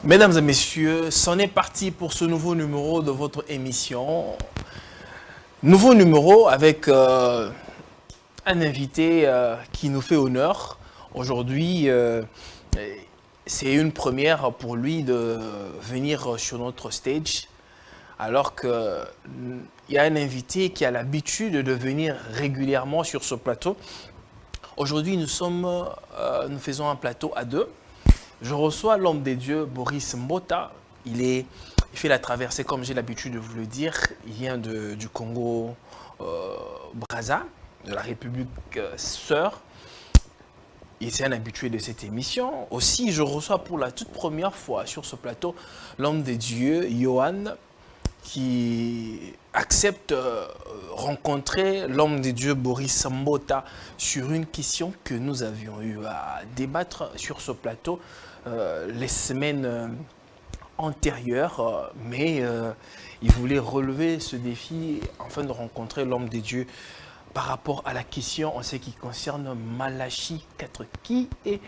Mesdames et messieurs, c'en est parti pour ce nouveau numéro de votre émission. Nouveau numéro avec un invité qui nous fait honneur. Aujourd'hui, c'est une première pour lui de venir sur notre stage. Alors qu'il y a un invité qui a l'habitude de venir régulièrement sur ce plateau. Aujourd'hui, nous faisons un plateau à deux. Je reçois l'homme des dieux, Boris Mbota. Il fait la traversée, comme j'ai l'habitude de vous le dire. Il vient du Congo Brazza, de la République sœur. Et c'est un habitué de cette émission. Aussi, je reçois pour la toute première fois sur ce plateau l'homme des dieux, Johan, qui accepte rencontrer l'homme des dieux Boris Mbota sur une question que nous avions eu à débattre sur ce plateau les semaines antérieures, mais il voulait relever ce défi afin de rencontrer l'homme des dieux par rapport à la question en ce qui concerne Malachie 4. Qui est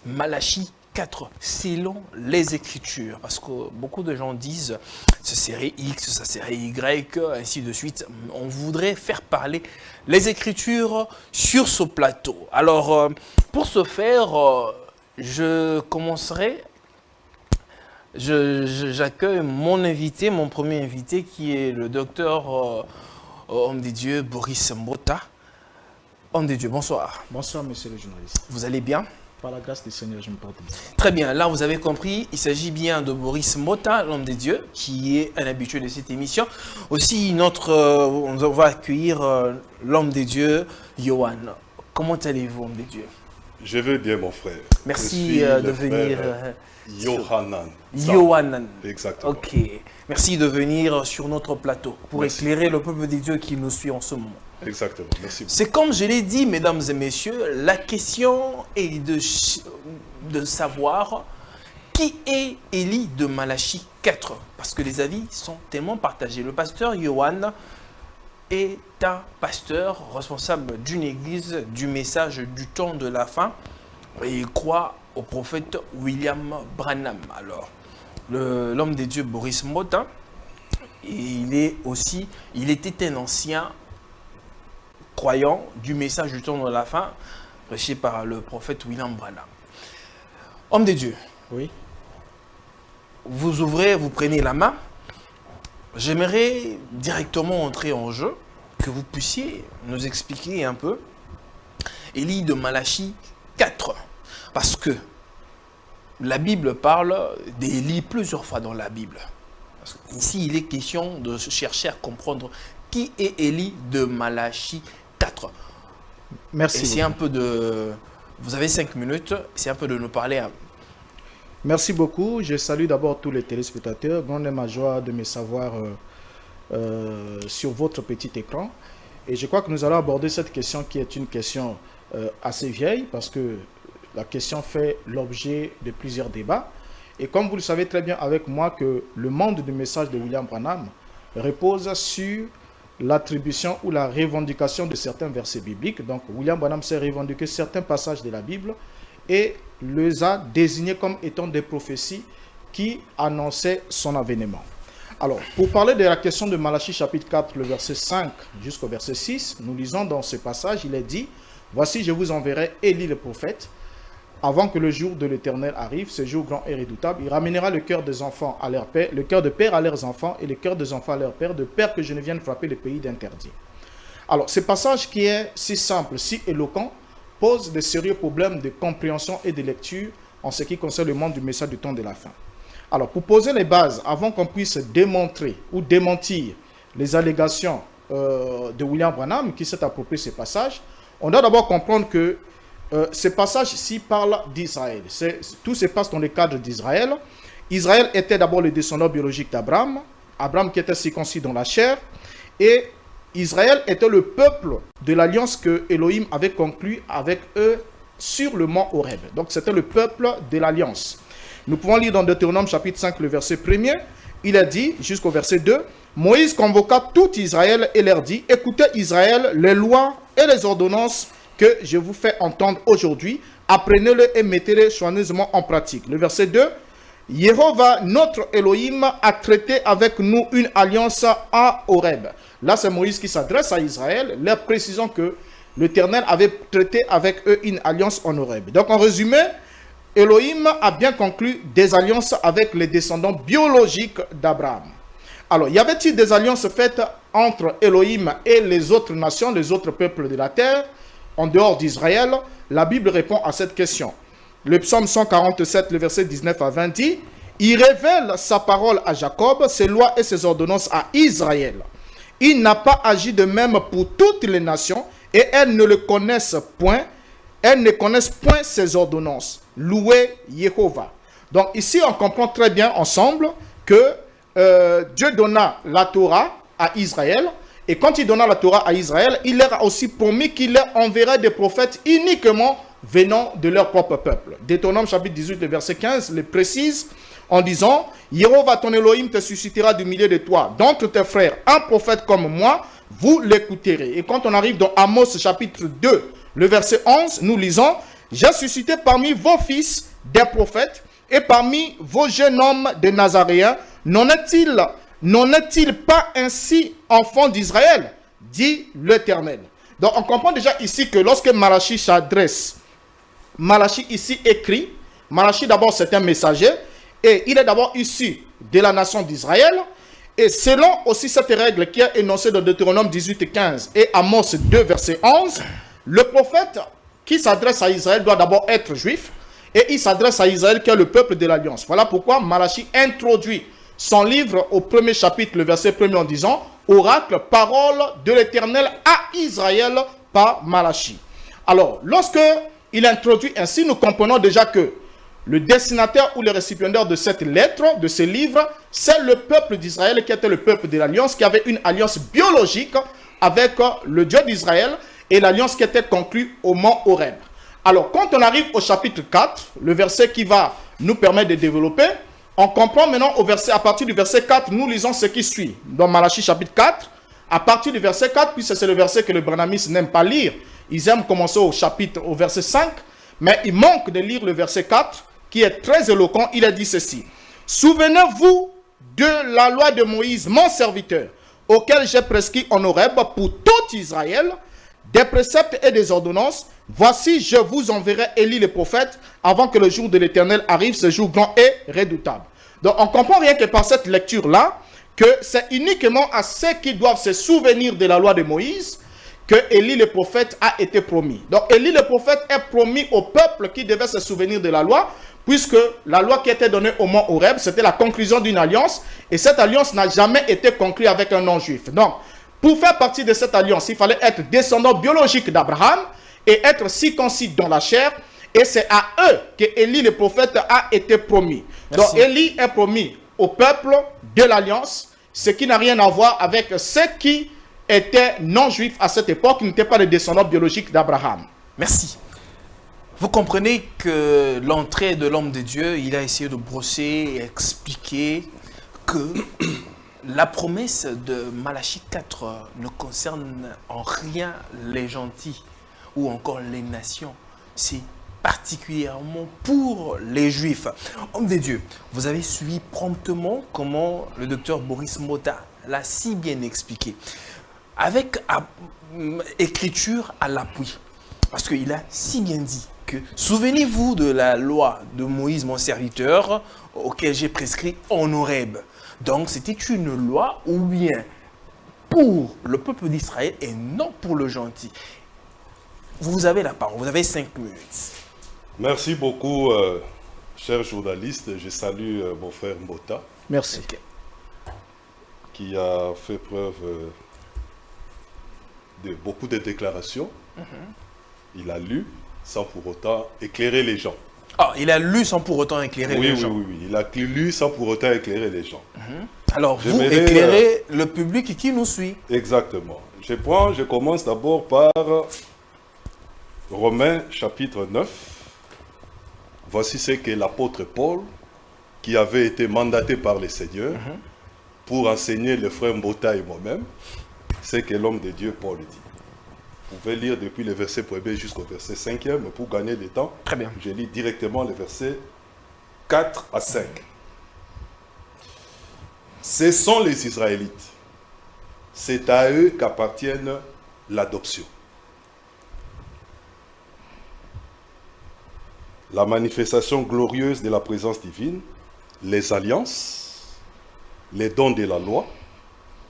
Malachie 4 selon les Écritures? Parce que beaucoup de gens disent ce serait X, ça serait Y, ainsi de suite. On voudrait faire parler les Écritures sur ce plateau. Alors, pour ce faire, je commencerai. J'accueille mon invité, mon premier invité, qui est le docteur homme des dieux, Boris Mbota. Homme des dieux, bonsoir. Bonsoir, monsieur le journaliste. Vous allez bien? Par la grâce du Seigneur, je me porte bien. Très bien, là vous avez compris, il s'agit bien de Boris Mbota, l'homme des dieux, qui est un habitué de cette émission. Aussi, on va accueillir l'homme des dieux, Johan. Comment allez-vous, homme des dieux? Je vais bien, mon frère. Merci de venir. Yohanan. Yohanan. Exactement. Ok. Merci de venir sur notre plateau pour éclairer le peuple des dieux qui nous suit en ce moment. Exactement. Merci. C'est comme je l'ai dit, mesdames et messieurs, la question est de savoir qui est Élie de Malachie 4. Parce que les avis sont tellement partagés. Le pasteur Johan est un pasteur responsable d'une église du message du temps de la fin et il croit au prophète William Branham. Alors, l'homme des dieux Boris Mbota, il était un ancien croyant du message du temps de la fin prêché par le prophète William Branham. Homme des dieux. Oui. Vous ouvrez, vous prenez la main. J'aimerais directement entrer en jeu, que vous puissiez nous expliquer un peu Élie de Malachie 4. Parce que la Bible parle d'Élie plusieurs fois dans la Bible. Parce ici, il est question de chercher à comprendre qui est Élie de Malachie 4. Merci. Et c'est un peu de... Vous avez 5 minutes, c'est un peu de nous parler. Merci beaucoup. Je salue d'abord tous les téléspectateurs. Grande est ma joie de me savoir sur votre petit écran. Et je crois que nous allons aborder cette question qui est une question assez vieille parce que la question fait l'objet de plusieurs débats. Et comme vous le savez très bien avec moi que le monde du message de William Branham repose sur l'attribution ou la revendication de certains versets bibliques. Donc William Branham s'est revendiqué certains passages de la Bible et les a désignés comme étant des prophéties qui annonçaient son avènement. Alors, pour parler de la question de Malachie chapitre 4, le verset 5 jusqu'au verset 6, nous lisons dans ce passage, il est dit « Voici, je vous enverrai Élie le prophète, avant que le jour de l'Éternel arrive, ce jour grand et redoutable, il ramènera le cœur des enfants à leur père, le cœur de père à leurs enfants et le cœur des enfants à leur père, de peur que je ne vienne frapper le pays d'interdit. » Alors, ce passage qui est si simple, si éloquent, pose de sérieux problèmes de compréhension et de lecture en ce qui concerne le monde du message du temps de la fin. Alors, pour poser les bases, avant qu'on puisse démontrer ou démentir les allégations de William Branham qui s'est approprié ce passage, on doit d'abord comprendre que ce passage-ci parle d'Israël. Tout se passe dans le cadre d'Israël. Israël était d'abord le descendant biologique d'Abraham, Abraham qui était circoncis dans la chair, et Israël était le peuple de l'alliance que Elohim avait conclue avec eux sur le mont Horeb. Donc c'était le peuple de l'alliance. Nous pouvons lire dans Deutéronome chapitre 5 le verset 1er, il est dit jusqu'au verset 2, Moïse convoqua tout Israël et leur dit, écoutez Israël, les lois et les ordonnances que je vous fais entendre aujourd'hui, apprenez-le et mettez-les soigneusement en pratique. Le verset 2, Jéhovah, notre Elohim, a traité avec nous une alliance à Horeb. Là, c'est Moïse qui s'adresse à Israël, leur précisant que l'Éternel avait traité avec eux une alliance en Horeb. Donc, en résumé, Elohim a bien conclu des alliances avec les descendants biologiques d'Abraham. Alors, y avait-il des alliances faites entre Elohim et les autres nations, les autres peuples de la terre, en dehors d'Israël? La Bible répond à cette question. Le psaume 147, le verset 19 à 20 dit « Il révèle sa parole à Jacob, ses lois et ses ordonnances à Israël. Il n'a pas agi de même pour toutes les nations, et elles ne le connaissent point. Elles ne connaissent point ses ordonnances. Louez Jéhovah. » Donc ici, on comprend très bien ensemble que Dieu donna la Torah à Israël. Et quand il donna la Torah à Israël, il leur a aussi promis qu'il leur enverrait des prophètes uniquement venant de leur propre peuple. Deutéronome chapitre 18, le verset 15 le précise en disant « Jéhovah ton Elohim te suscitera du milieu de toi, d'entre tes frères, un prophète comme moi, vous l'écouterez. » Et quand on arrive dans Amos chapitre 2, le verset 11, nous lisons « J'ai suscité parmi vos fils des prophètes et parmi vos jeunes hommes des Nazaréens. N'en est-il pas ainsi, enfants d'Israël, dit l'Éternel. » Donc on comprend déjà ici que lorsque Malachi s'adresse, Malachi ici écrit, Malachi d'abord c'est un messager, et il est d'abord issu de la nation d'Israël, et selon aussi cette règle qui est énoncée dans Deutéronome 18, 15 et Amos 2, verset 11, le prophète qui s'adresse à Israël doit d'abord être juif, et il s'adresse à Israël qui est le peuple de l'Alliance. Voilà pourquoi Malachi introduit son livre au premier chapitre, le verset 1er en disant « Oracle, parole de l'Éternel à Israël par Malachi ». Alors, lorsque il introduit ainsi, nous comprenons déjà que le destinataire ou le récipiendaire de cette lettre, de ce livre, c'est le peuple d'Israël qui était le peuple de l'Alliance, qui avait une alliance biologique avec le Dieu d'Israël et l'alliance qui était conclue au mont Horeb. Alors, quand on arrive au chapitre 4, le verset qui va nous permettre de développer, on comprend maintenant à partir du verset 4, nous lisons ce qui suit. Dans Malachie chapitre 4, à partir du verset 4, puisque c'est le verset que le branamis n'aime pas lire, ils aiment commencer au verset 5, mais il manque de lire le verset 4, qui est très éloquent. Il a dit ceci. « Souvenez-vous de la loi de Moïse, mon serviteur, auquel j'ai prescrit en Horeb pour tout Israël, des préceptes et des ordonnances. Voici, je vous enverrai Élie le prophète, avant que le jour de l'Éternel arrive, ce jour grand et redoutable. » Donc, on comprend rien que par cette lecture-là, que c'est uniquement à ceux qui doivent se souvenir de la loi de Moïse que Élie le prophète a été promis. Donc, Élie le prophète est promis au peuple qui devait se souvenir de la loi, puisque la loi qui était donnée au mont Horeb, c'était la conclusion d'une alliance, et cette alliance n'a jamais été conclue avec un non-juif. Donc, pour faire partie de cette alliance, il fallait être descendant biologique d'Abraham et être circoncis dans la chair, et c'est à eux que Élie le prophète a été promis. Merci. Donc, Élie est promis au peuple de l'alliance, ce qui n'a rien à voir avec ceux qui étaient non-juifs à cette époque, qui n'étaient pas les descendants biologiques d'Abraham. Merci. Vous comprenez que l'entrée de l'homme de Dieu, il a essayé de brosser et expliquer que la promesse de Malachie 4 ne concerne en rien les gentils ou encore les nations. C'est particulièrement pour les Juifs. Homme de Dieu, vous avez suivi promptement comment le docteur Boris Motta l'a si bien expliqué. Avec écriture à l'appui. Parce qu'il a si bien dit que souvenez-vous de la loi de Moïse, mon serviteur, auquel j'ai prescrit en Horeb. Donc c'était une loi ou bien pour le peuple d'Israël et non pour le gentil. Vous avez la parole, vous avez 5 minutes. Merci beaucoup, cher journaliste. Je salue mon frère Mbota. Merci. Okay. Qui a fait preuve de beaucoup de déclarations. Il a lu sans pour autant éclairer les gens. Ah, il a lu sans pour autant éclairer les gens. Oui. Il a lu sans pour autant éclairer les gens. Alors, vous éclairez le public qui nous suit. Exactement. Je commence d'abord par Romains chapitre 9. Voici ce que l'apôtre Paul, qui avait été mandaté par le Seigneur pour enseigner le frère Mbota et moi-même, c'est que l'homme de Dieu Paul dit. Vous pouvez lire depuis le verset 1er jusqu'au verset 5e, mais pour gagner du temps, Très bien. je lis directement les versets 4 à 5. Ce sont les Israélites. C'est à eux qu'appartienne l'adoption. La manifestation glorieuse de la présence divine, les alliances, les dons de la loi,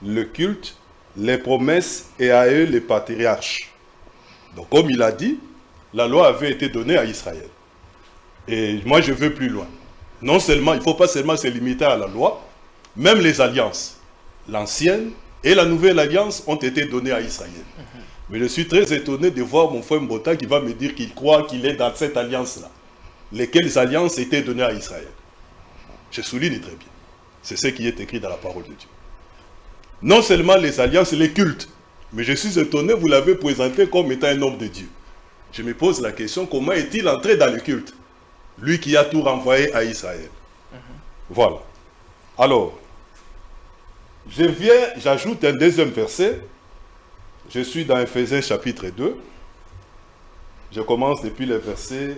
le culte, les promesses et à eux les patriarches. Donc comme il a dit, la loi avait été donnée à Israël. Et moi je veux plus loin. Non seulement, il ne faut pas seulement se limiter à la loi, même les alliances, l'ancienne et la nouvelle alliance ont été données à Israël. Mais je suis très étonné de voir mon frère Mbota qui va me dire qu'il croit qu'il est dans cette alliance-là. Lesquelles alliances étaient données à Israël. Je souligne très bien. C'est ce qui est écrit dans la parole de Dieu. Non seulement les alliances, les cultes, mais je suis étonné, vous l'avez présenté comme étant un homme de Dieu. Je me pose la question, comment est-il entré dans le culte? Lui qui a tout renvoyé à Israël. Voilà. Alors, j'ajoute un deuxième verset. Je suis dans Ephésiens chapitre 2. Je commence depuis le verset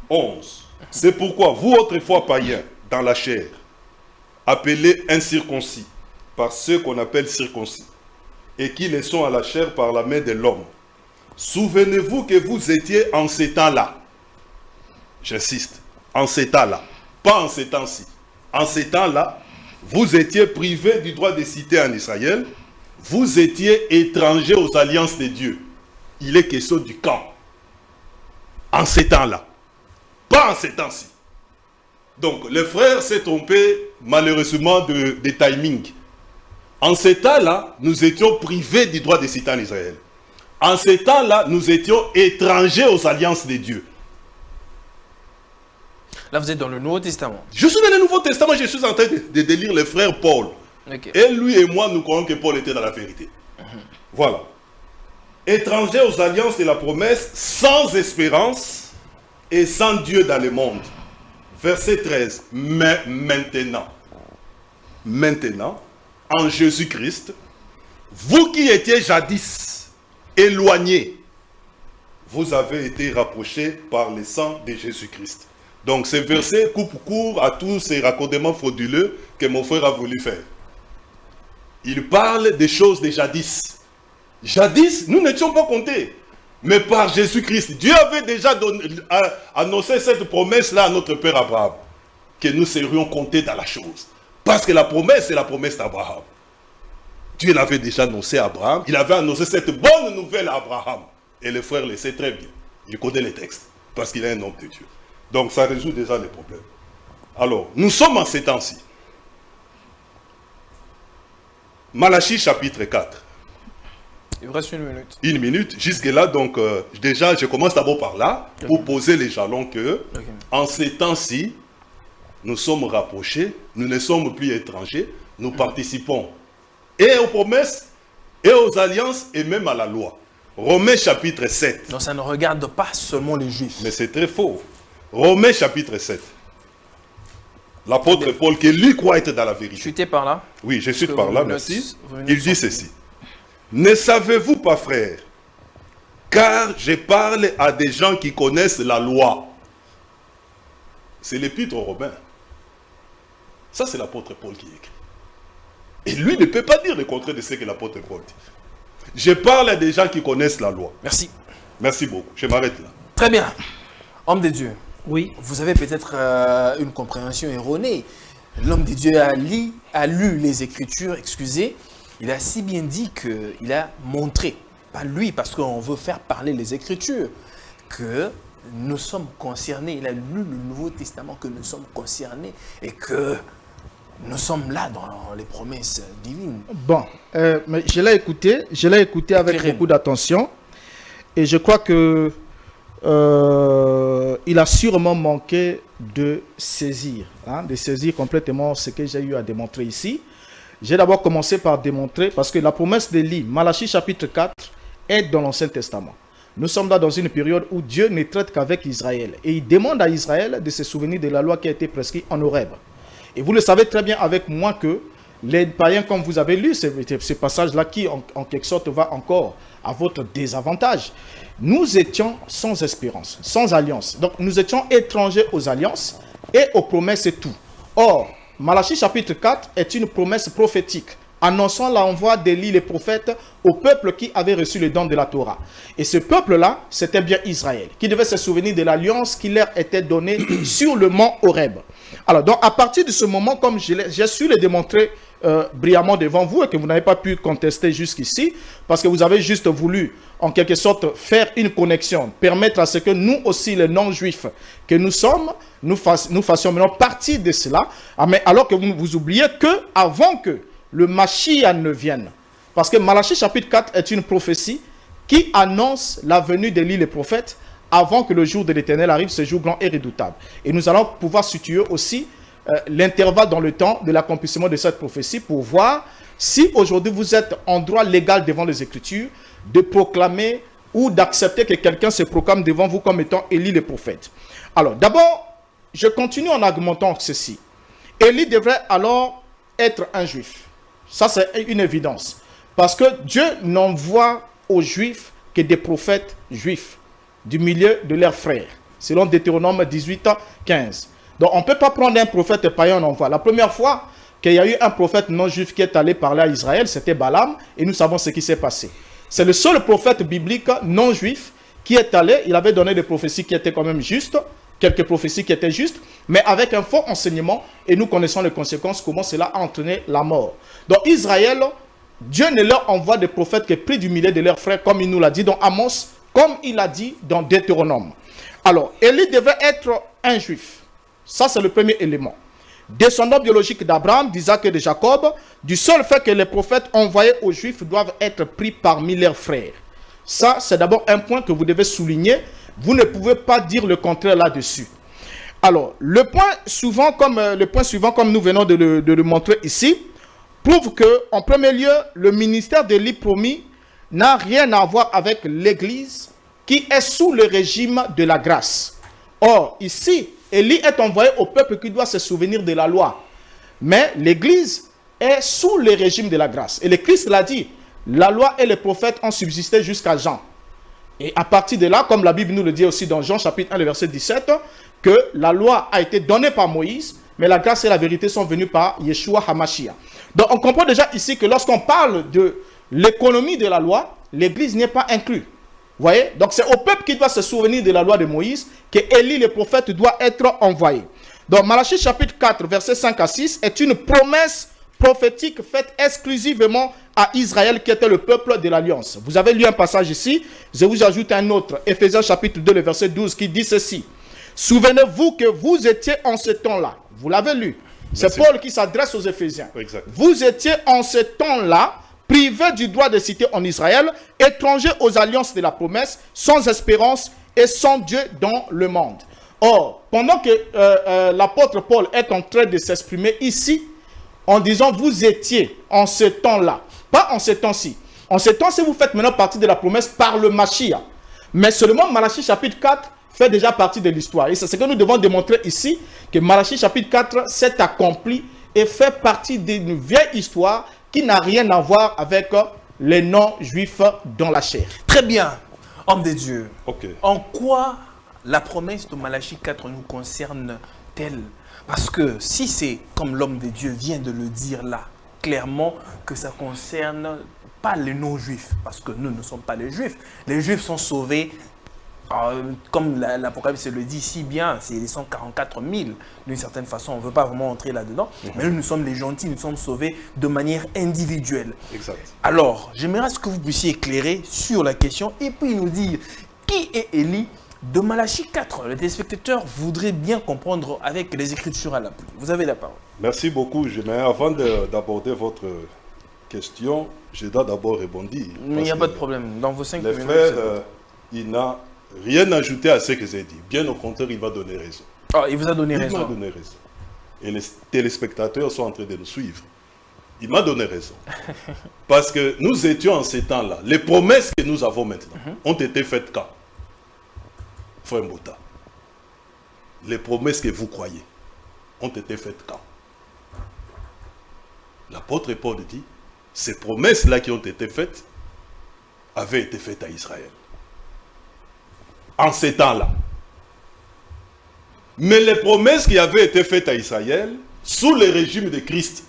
11. C'est pourquoi vous autrefois païens dans la chair, appelés incirconcis par ceux qu'on appelle circoncis, et qui les sont à la chair par la main de l'homme. Souvenez-vous que vous étiez en ces temps-là. J'insiste, en ces temps-là, pas en ces temps-ci. En ces temps-là, vous étiez privés du droit de cité en Israël, vous étiez étrangers aux alliances de Dieu. Il est question du camp. En ces temps-là. Pas en ces temps-ci. Donc, le frère s'est trompé malheureusement de timing. En ces temps-là, nous étions privés du droit de cité en Israël. En ces temps-là, nous étions étrangers aux alliances de Dieu. Là, vous êtes dans le Nouveau Testament. Je suis dans le Nouveau Testament, je suis en train de lire le frère Paul. Okay. Et lui et moi, nous croyons que Paul était dans la vérité. Voilà. Étrangers aux alliances de la promesse, sans espérance et sans Dieu dans le monde. Verset 13. Mais maintenant, en Jésus-Christ, vous qui étiez jadis éloignés, vous avez été rapprochés par le sang de Jésus-Christ. Donc ce verset coupe court à tous ces raccordements frauduleux que mon frère a voulu faire. Il parle des choses de jadis. Jadis, nous n'étions pas comptés. Mais par Jésus-Christ, Dieu avait déjà annoncé cette promesse-là à notre Père Abraham. Que nous serions comptés dans la chose. Parce que la promesse, c'est la promesse d'Abraham. Dieu l'avait déjà annoncé à Abraham. Il avait annoncé cette bonne nouvelle à Abraham. Et le frère le sait très bien. Il connaît les textes. Parce qu'il est un homme de Dieu. Donc ça résout déjà les problèmes. Alors, nous sommes en ces temps-ci. Malachie chapitre 4. Il vous reste une minute. Une minute. Jusque-là, donc, déjà, je commence d'abord par là, pour poser les jalons que, en ces temps-ci, nous sommes rapprochés, nous ne sommes plus étrangers, nous participons et aux promesses, et aux alliances, et même à la loi. Romains chapitre 7. Donc ça ne regarde pas seulement les Juifs. Mais c'est très faux. Romains chapitre 7. L'apôtre Paul, qui lui croit être dans la vérité. Chutez par là. Oui, je suis par là, merci. Il dit ceci. Ne savez-vous pas, frères, car je parle à des gens qui connaissent la loi. C'est l'épître aux Romains. Ça, c'est l'apôtre Paul qui écrit. Et lui ne peut pas dire le contraire de ce que l'apôtre Paul dit. Je parle à des gens qui connaissent la loi. Merci. Merci beaucoup. Je m'arrête là. Très bien. Homme de Dieu. Oui. Vous avez peut-être une compréhension erronée. L'homme de Dieu a lu les Écritures, excusez. Il a si bien dit qu'il a montré, pas lui, parce qu'on veut faire parler les Écritures, que nous sommes concernés. Il a lu le Nouveau Testament, que nous sommes concernés et que nous sommes là dans les promesses divines. Bon, mais je l'ai écouté avec beaucoup d'attention et je crois que il a sûrement manqué de saisir complètement ce que j'ai eu à démontrer ici. J'ai d'abord commencé par démontrer, parce que la promesse d'Élie, Malachie chapitre 4, est dans l'Ancien Testament. Nous sommes là dans une période où Dieu ne traite qu'avec Israël. Et il demande à Israël de se souvenir de la loi qui a été prescrite en Horeb. Et vous le savez très bien avec moi que les païens, comme vous avez lu ce passage-là, qui en quelque sorte va encore à votre désavantage, nous étions sans espérance, sans alliance. Donc nous étions étrangers aux alliances et aux promesses et tout. Or, Malachie chapitre 4 est une promesse prophétique annonçant l'envoi d'Élie le prophète au peuple qui avait reçu le don de la Torah. Et ce peuple-là, c'était bien Israël, qui devait se souvenir de l'alliance qui leur était donnée sur le mont Horeb. Alors, donc, à partir de ce moment, comme j'ai su le démontrer brillamment devant vous et que vous n'avez pas pu contester jusqu'ici, parce que vous avez juste voulu, en quelque sorte, faire une connexion, permettre à ce que nous aussi, les non-juifs que nous sommes, nous fassions maintenant partie de cela, mais alors que vous oubliez que avant que le Mashiach ne vienne, parce que Malachie chapitre 4 est une prophétie qui annonce la venue d'Élie le prophète avant que le jour de l'Éternel arrive, ce jour grand et redoutable. Et nous allons pouvoir situer aussi l'intervalle dans le temps de l'accomplissement de cette prophétie pour voir si aujourd'hui vous êtes en droit légal devant les Écritures de proclamer ou d'accepter que quelqu'un se proclame devant vous comme étant Élie le prophète. Alors d'abord, je continue en argumentant ceci. Élie devrait alors être un juif. Ça, c'est une évidence. Parce que Dieu n'envoie aux Juifs que des prophètes juifs du milieu de leurs frères, selon Deutéronome 18, 15. Donc, on ne peut pas prendre un prophète païen, on envoie. La première fois qu'il y a eu un prophète non-juif qui est allé parler à Israël, c'était Balaam, et nous savons ce qui s'est passé. C'est le seul prophète biblique non-juif qui est allé, il avait donné des prophéties qui étaient quand même justes, quelques prophéties qui étaient justes, mais avec un faux enseignement, et nous connaissons les conséquences, comment cela a entraîné la mort. Donc Israël, Dieu ne leur envoie des prophètes que pris du milieu de leurs frères, comme il nous l'a dit dans Amos, comme il l'a dit dans Deutéronome. Alors, Élie devait être un juif. Ça, c'est le premier élément. Descendant biologique d'Abraham, d'Isaac et de Jacob, du seul fait que les prophètes envoyés aux Juifs doivent être pris parmi leurs frères. Ça, c'est d'abord un point que vous devez souligner. Vous ne pouvez pas dire le contraire là-dessus. Alors, le point suivant, comme nous venons de le montrer ici, prouve que, en premier lieu, le ministère d'Élie promis n'a rien à voir avec l'Église qui est sous le régime de la grâce. Or, ici, Élie est envoyé au peuple qui doit se souvenir de la loi. Mais l'Église est sous le régime de la grâce. Et le Christ l'a dit, la loi et les prophètes ont subsisté jusqu'à Jean. Et à partir de là, comme la Bible nous le dit aussi dans Jean chapitre 1, le verset 17, que la loi a été donnée par Moïse, mais la grâce et la vérité sont venues par Yeshua HaMashiach. Donc on comprend déjà ici que lorsqu'on parle de l'économie de la loi, l'Église n'est pas inclue. Vous voyez? Donc c'est au peuple qui doit se souvenir de la loi de Moïse que Élie le prophète doit être envoyé. Donc Malachie chapitre 4, versets 5 à 6 est une promesse prophétique faite exclusivement à Israël qui était le peuple de l'Alliance. Vous avez lu un passage ici, je vous ajoute un autre, Éphésiens chapitre 2, le verset 12 qui dit ceci. Souvenez-vous que vous étiez en ce temps-là. Vous l'avez lu. C'est Paul qui s'adresse aux Éphésiens. Exact. Vous étiez en ce temps-là privés du droit de cité en Israël, étrangers aux alliances de la promesse, sans espérance et sans Dieu dans le monde. Or, pendant que l'apôtre Paul est en train de s'exprimer ici, en disant vous étiez en ce temps-là, pas en ce temps-ci. En ce temps-ci, vous faites maintenant partie de la promesse par le Mashiach. Mais seulement Malachie chapitre 4 fait déjà partie de l'histoire. Et c'est ce que nous devons démontrer ici, que Malachie chapitre 4 s'est accompli et fait partie d'une vieille histoire qui n'a rien à voir avec les non-juifs dans la chair. Très bien, homme de Dieu. Okay. En quoi la promesse de Malachie 4 nous concerne-t-elle? Parce que si c'est comme l'homme de Dieu vient de le dire là, clairement que ça concerne pas les non-juifs, parce que nous ne sommes pas les juifs. Les juifs sont sauvés, comme l'Apocalypse le dit si bien, c'est les 144 000. D'une certaine façon, on ne veut pas vraiment entrer là-dedans. Mais nous sommes les gentils, nous sommes sauvés de manière individuelle. Exact. Alors, j'aimerais que vous puissiez éclairer sur la question et puis nous dire qui est Élie de Malachie 4. Les téléspectateurs voudraient bien comprendre avec les Écritures à l'appui. Vous avez la parole. Merci beaucoup. Avant d'aborder votre question, je dois d'abord répondre. Mais il n'y a pas de problème. Dans vos 5 minutes. Les frères, il n'a rien ajouté à ce que j'ai dit. Bien au contraire, il va donner raison. Ah, il vous a donné raison. Il m'a donné raison. Et les téléspectateurs sont en train de nous suivre. Il m'a donné raison. Parce que nous étions en ces temps-là. Les promesses que nous avons maintenant ont été faites quand? Frère Mbouta, les promesses que vous croyez ont été faites quand? L'apôtre Paul dit, ces promesses-là qui ont été faites avaient été faites à Israël. En ces temps-là. Mais les promesses qui avaient été faites à Israël Sous le régime de Christ,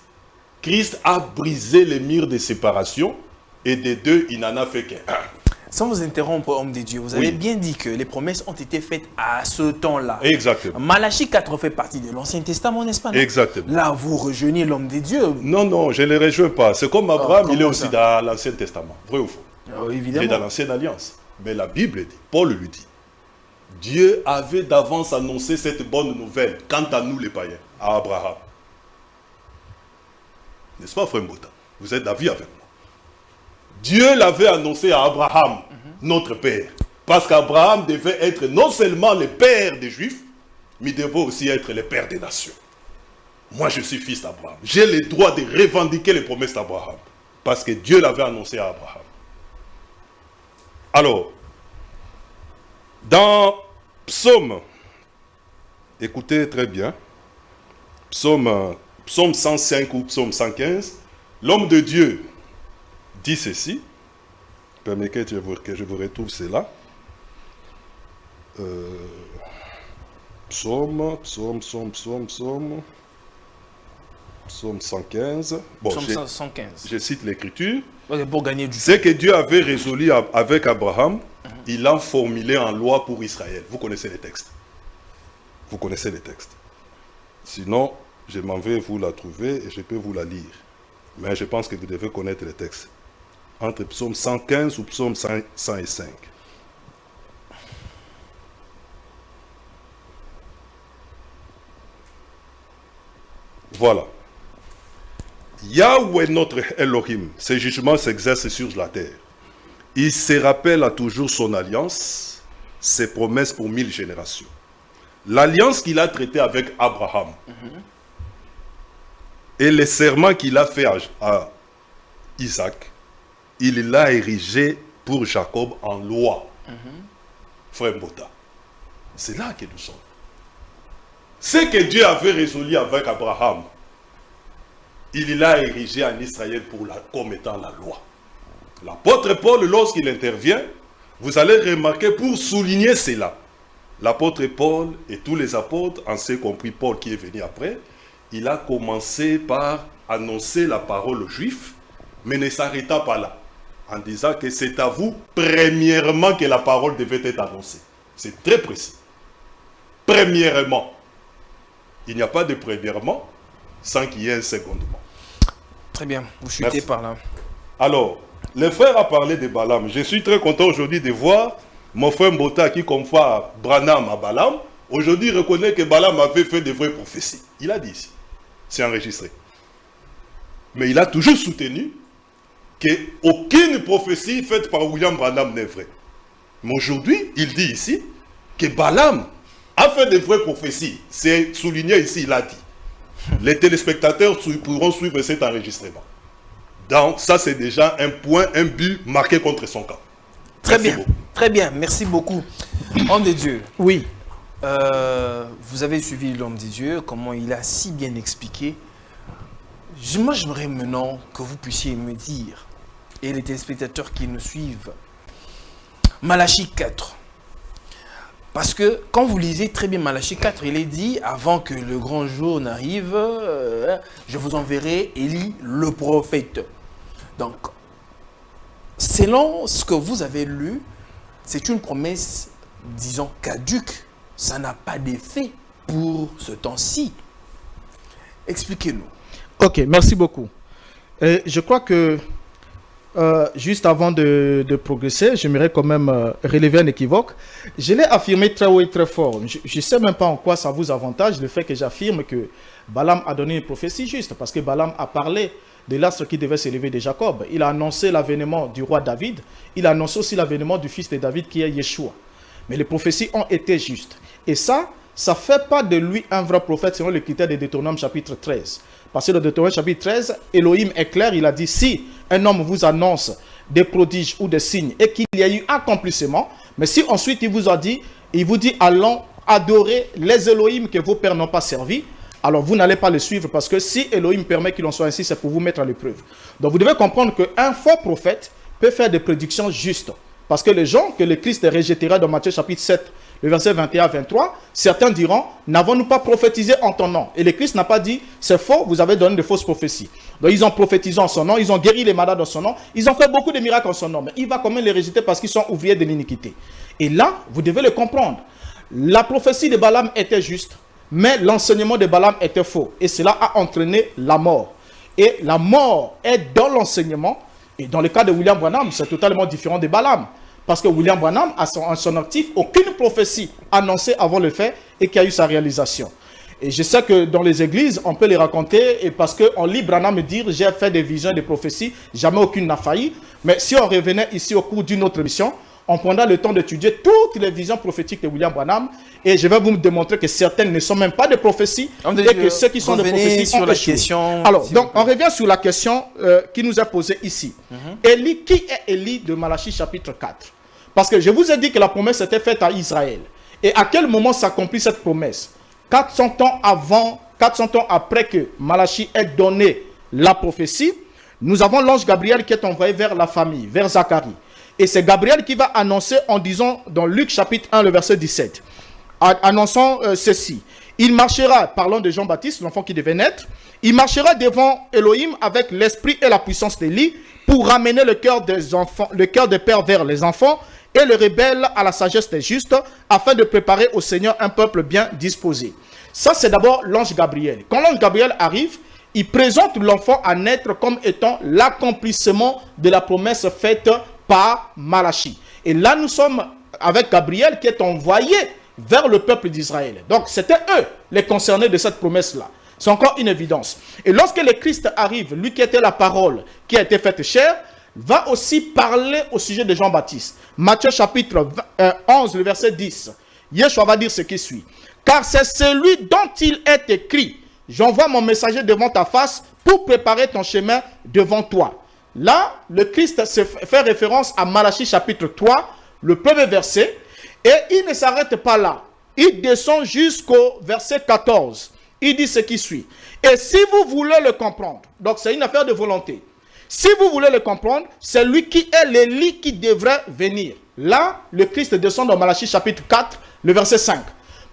Christ a brisé les murs de séparation et des deux, il n'en a fait qu'un. Sans vous interrompre, homme de Dieu, vous avez bien dit que les promesses ont été faites à ce temps-là. Exactement. Malachie 4 fait partie de l'Ancien Testament, n'est-ce pas? Exactement. Là, vous rejoignez l'homme de Dieu. Non, non, je ne les rejoins pas. C'est comme Abraham, il est aussi dans l'Ancien Testament. Vrai ou faux? Évidemment. Il est dans l'Ancienne Alliance. Mais la Bible dit, Paul lui dit, Dieu avait d'avance annoncé cette bonne nouvelle, quant à nous les païens, à Abraham. N'est-ce pas, frère Mbota? Vous êtes d'avis avec moi. Dieu l'avait annoncé à Abraham, notre père. Parce qu'Abraham devait être non seulement le père des Juifs, mais il devait aussi être le père des nations. Moi, je suis fils d'Abraham. J'ai le droit de revendiquer les promesses d'Abraham. Parce que Dieu l'avait annoncé à Abraham. Alors, dans Psaume, écoutez très bien, Psaume 105 ou Psaume 115, l'homme de Dieu dit ceci. Permettez que je vous retrouve cela. Psaume 115. Bon, Psaume 115. Je cite l'écriture. Pour gagner du temps. C'est que Dieu avait résolu avec Abraham, il l'a formulé en loi pour Israël. Vous connaissez les textes. Vous connaissez les textes. Sinon, je m'en vais vous la trouver et je peux vous la lire. Mais je pense que vous devez connaître les textes. Entre Psaume 115 ou Psaume 105. Voilà. Yahweh notre Elohim, ses jugements s'exercent sur la terre. Il se rappelle à toujours son alliance, ses promesses pour 1000 générations. L'alliance qu'il a traitée avec Abraham et les serments qu'il a fait à Isaac, il l'a érigé pour Jacob en loi. Frère Mbota, c'est là que nous sommes. Ce que Dieu avait résolu avec Abraham, il l'a érigé en Israël comme étant la loi. L'apôtre Paul, lorsqu'il intervient, vous allez remarquer pour souligner cela. L'apôtre Paul et tous les apôtres, en ce compris Paul qui est venu après, il a commencé par annoncer la parole aux Juifs, mais ne s'arrêta pas là, en disant que c'est à vous, premièrement, que la parole devait être annoncée. C'est très précis. Premièrement. Il n'y a pas de premièrement sans qu'il y ait un secondement. Très bien, vous chutez par là. Alors, le frère a parlé de Balaam. Je suis très content aujourd'hui de voir mon frère Mbota qui confère Branham à Balaam. Aujourd'hui, il reconnaît que Balaam avait fait de vraies prophéties. Il a dit ici. C'est enregistré. Mais il a toujours soutenu qu'aucune prophétie faite par William Branham n'est vraie. Mais aujourd'hui, il dit ici que Balaam a fait de vraies prophéties. C'est souligné ici, il a dit. Les téléspectateurs pourront suivre cet enregistrement. Donc, ça, c'est déjà un point, un but marqué contre son camp. Très bien, très bien. Merci beaucoup. Homme de Dieu. Oui. Vous avez suivi l'homme de Dieu, comment il a si bien expliqué. Moi, j'aimerais maintenant que vous puissiez me dire, et les téléspectateurs qui nous suivent, Malachie 4. Parce que quand vous lisez très bien Malachie 4, il est dit, avant que le grand jour n'arrive, je vous enverrai Élie le prophète. Donc, selon ce que vous avez lu, c'est une promesse, disons, caduque. Ça n'a pas d'effet pour ce temps-ci. Expliquez-nous. Ok, merci beaucoup. Je crois que, juste avant de progresser, j'aimerais quand même relever un équivoque. Je l'ai affirmé très haut et très fort. Je ne sais même pas en quoi ça vous avantage, le fait que j'affirme que Balaam a donné une prophétie juste, parce que Balaam a parlé de l'astre qui devait s'élever de Jacob. Il a annoncé l'avènement du roi David. Il a annoncé aussi l'avènement du fils de David qui est Yeshua. Mais les prophéties ont été justes. Et ça ne fait pas de lui un vrai prophète selon les critères de Deutéronome chapitre 13. Parce que dans Deutéronome chapitre 13, Elohim est clair, il a dit, si un homme vous annonce des prodiges ou des signes et qu'il y a eu accomplissement, mais si ensuite il vous dit, allons adorer les Elohim que vos pères n'ont pas servis, alors vous n'allez pas le suivre parce que si Elohim permet qu'il en soit ainsi, c'est pour vous mettre à l'épreuve. Donc vous devez comprendre qu'un faux prophète peut faire des prédictions justes. Parce que les gens que le Christ rejettera dans Matthieu chapitre 7, le verset 21 à 23, certains diront, n'avons-nous pas prophétisé en ton nom? Et le Christ n'a pas dit, c'est faux, vous avez donné de fausses prophéties. Donc ils ont prophétisé en son nom, ils ont guéri les malades en son nom, ils ont fait beaucoup de miracles en son nom, mais il va quand même les rejeter parce qu'ils sont ouvriers de l'iniquité. Et là, vous devez le comprendre. La prophétie de Balaam était juste, mais l'enseignement de Balaam était faux. Et cela a entraîné la mort. Et la mort est dans l'enseignement. Et dans le cas de William Branham, c'est totalement différent de Balaam. Parce que William Branham a en son actif aucune prophétie annoncée avant le fait et qui a eu sa réalisation. Et je sais que dans les églises, on peut les raconter et parce qu'on lit Branham dire « j'ai fait des visions, des prophéties, jamais aucune n'a failli ». Mais si on revenait ici au cours d'une autre émission, on prendra le temps d'étudier toutes les visions prophétiques de William Branham et je vais vous démontrer que certaines ne sont même pas des prophéties et que ceux qui sont des prophéties sur ont la échoué. question. Alors, donc, on revient sur la question qui nous est posée ici. Élie, qui est Élie de Malachie chapitre 4? Parce que je vous ai dit que la promesse était faite à Israël. Et à quel moment s'accomplit cette promesse? 400 ans avant, 400 ans après que Malachie ait donné la prophétie, nous avons l'ange Gabriel qui est envoyé vers la famille, vers Zacharie. Et c'est Gabriel qui va annoncer en disant dans Luc chapitre 1, le verset 17, annonçant ceci. Il marchera, parlant de Jean-Baptiste, l'enfant qui devait naître, il marchera devant Elohim avec l'esprit et la puissance d'Élie pour ramener le cœur des enfants, le cœur des pères vers les enfants et le rebelle à la sagesse des justes, afin de préparer au Seigneur un peuple bien disposé. Ça, c'est d'abord l'ange Gabriel. Quand l'ange Gabriel arrive, il présente l'enfant à naître comme étant l'accomplissement de la promesse faite par Malachie. Et là, nous sommes avec Gabriel qui est envoyé vers le peuple d'Israël. Donc, c'était eux les concernés de cette promesse-là. C'est encore une évidence. Et lorsque le Christ arrive, lui qui était la parole qui a été faite chair, va aussi parler au sujet de Jean-Baptiste. Matthieu chapitre 11, le verset 10. Yeshua va dire ce qui suit. Car c'est celui dont il est écrit, j'envoie mon messager devant ta face pour préparer ton chemin devant toi. Là, le Christ fait référence à Malachie chapitre 3, le premier verset, et il ne s'arrête pas là. Il descend jusqu'au verset 14. Il dit ce qui suit. Et si vous voulez le comprendre, donc c'est une affaire de volonté. Si vous voulez le comprendre, c'est lui qui est l'Élie qui devrait venir. Là, le Christ descend dans Malachie chapitre 4, le verset 5.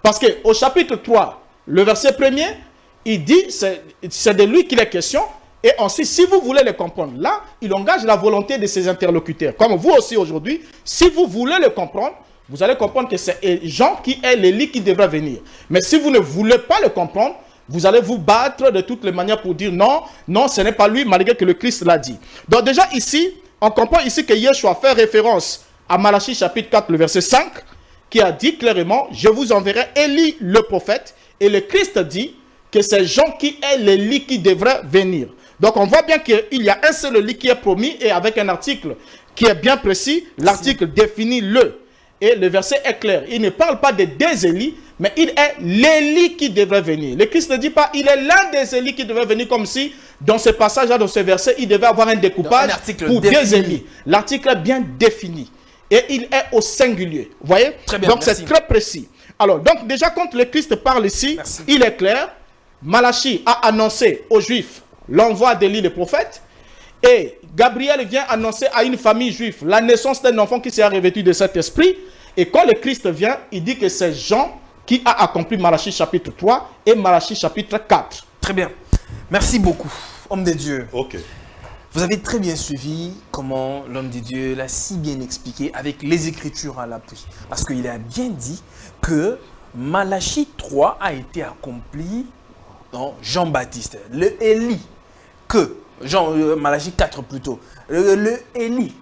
Parce qu'au chapitre 3, le verset 1er, il dit, c'est de lui qu'il est question. Et ensuite, si vous voulez le comprendre, là, il engage la volonté de ses interlocuteurs. Comme vous aussi aujourd'hui, si vous voulez le comprendre, vous allez comprendre que c'est Jean qui est l'Élie qui devrait venir. Mais si vous ne voulez pas le comprendre, vous allez vous battre de toutes les manières pour dire non, non, ce n'est pas lui, malgré que le Christ l'a dit. Donc déjà ici, on comprend ici que Yeshua fait référence à Malachie chapitre 4, le verset 5, qui a dit clairement, je vous enverrai Élie le prophète. Et le Christ dit que c'est Jean qui est l'Élie qui devrait venir. Donc on voit bien qu'il y a un seul Élie qui est promis et avec un article qui est bien précis, l'article définit le. Et le verset est clair. Il ne parle pas de deux Élie, mais il est l'Élie qui devrait venir. Le Christ ne dit pas il est l'un des Élie qui devrait venir, comme si dans ce passage-là, dans ce verset, il devait avoir un découpage pour deux Élie. L'article est bien défini. Et il est au singulier. Vous voyez? Très bien, donc c'est très précis. Alors, donc déjà quand le Christ parle ici, il est clair. Malachie a annoncé aux Juifs l'envoi d'Élie le prophète. Et Gabriel vient annoncer à une famille juive la naissance d'un enfant qui sera revêtu de cet esprit. Et quand le Christ vient, il dit que c'est Jean qui a accompli Malachie chapitre 3 et Malachie chapitre 4. Très bien. Merci beaucoup, homme de Dieu. Ok. Vous avez très bien suivi comment l'homme de Dieu l'a si bien expliqué avec les Écritures à l'appui. Parce qu'il a bien dit que Malachie 3 a été accompli dans Jean-Baptiste. Le Élie que Malachie 4 plutôt. Le Élie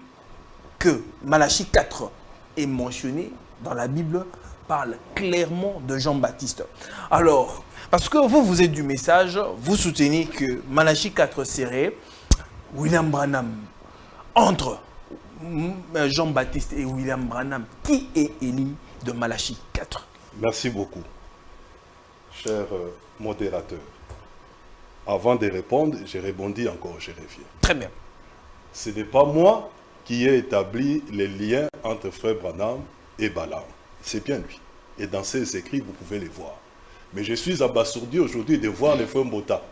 que Malachie 4 est mentionné dans la Bible parle clairement de Jean-Baptiste. Alors, parce que vous êtes du message, vous soutenez que Malachie 4 serait William Branham. Entre Jean-Baptiste et William Branham, qui est Élie de Malachie 4? Merci beaucoup, cher modérateur. Avant de répondre, je rebondis encore, je reviens. Très bien. Ce n'est pas moi qui ai établi les liens entre frère Branham et Balaam. C'est bien lui. Et dans ses écrits, vous pouvez les voir. Mais je suis abasourdi aujourd'hui de voir le frère Mbota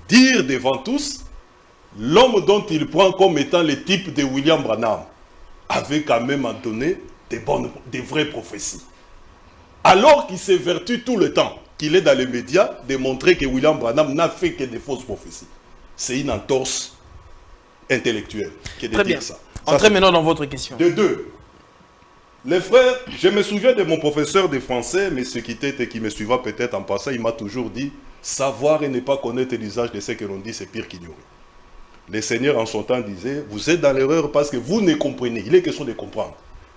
dire devant tous l'homme dont il prend comme étant le type de William Branham avait quand même donné des vraies prophéties. Alors qu'il s'évertue tout le temps, qu'il est dans les médias, de montrer que William Branham n'a fait que des fausses prophéties. C'est une entorse intellectuelle qui est de dire ça. Entrez maintenant dans votre question. De deux, les frères, je me souviens de mon professeur de français, M. Kitete, et qui me suivra peut-être en passant, il m'a toujours dit, savoir et ne pas connaître l'usage de ce que l'on dit, c'est pire qu'ignorer. Le Seigneur en son temps disait, vous êtes dans l'erreur parce que vous ne comprenez, il est question de comprendre,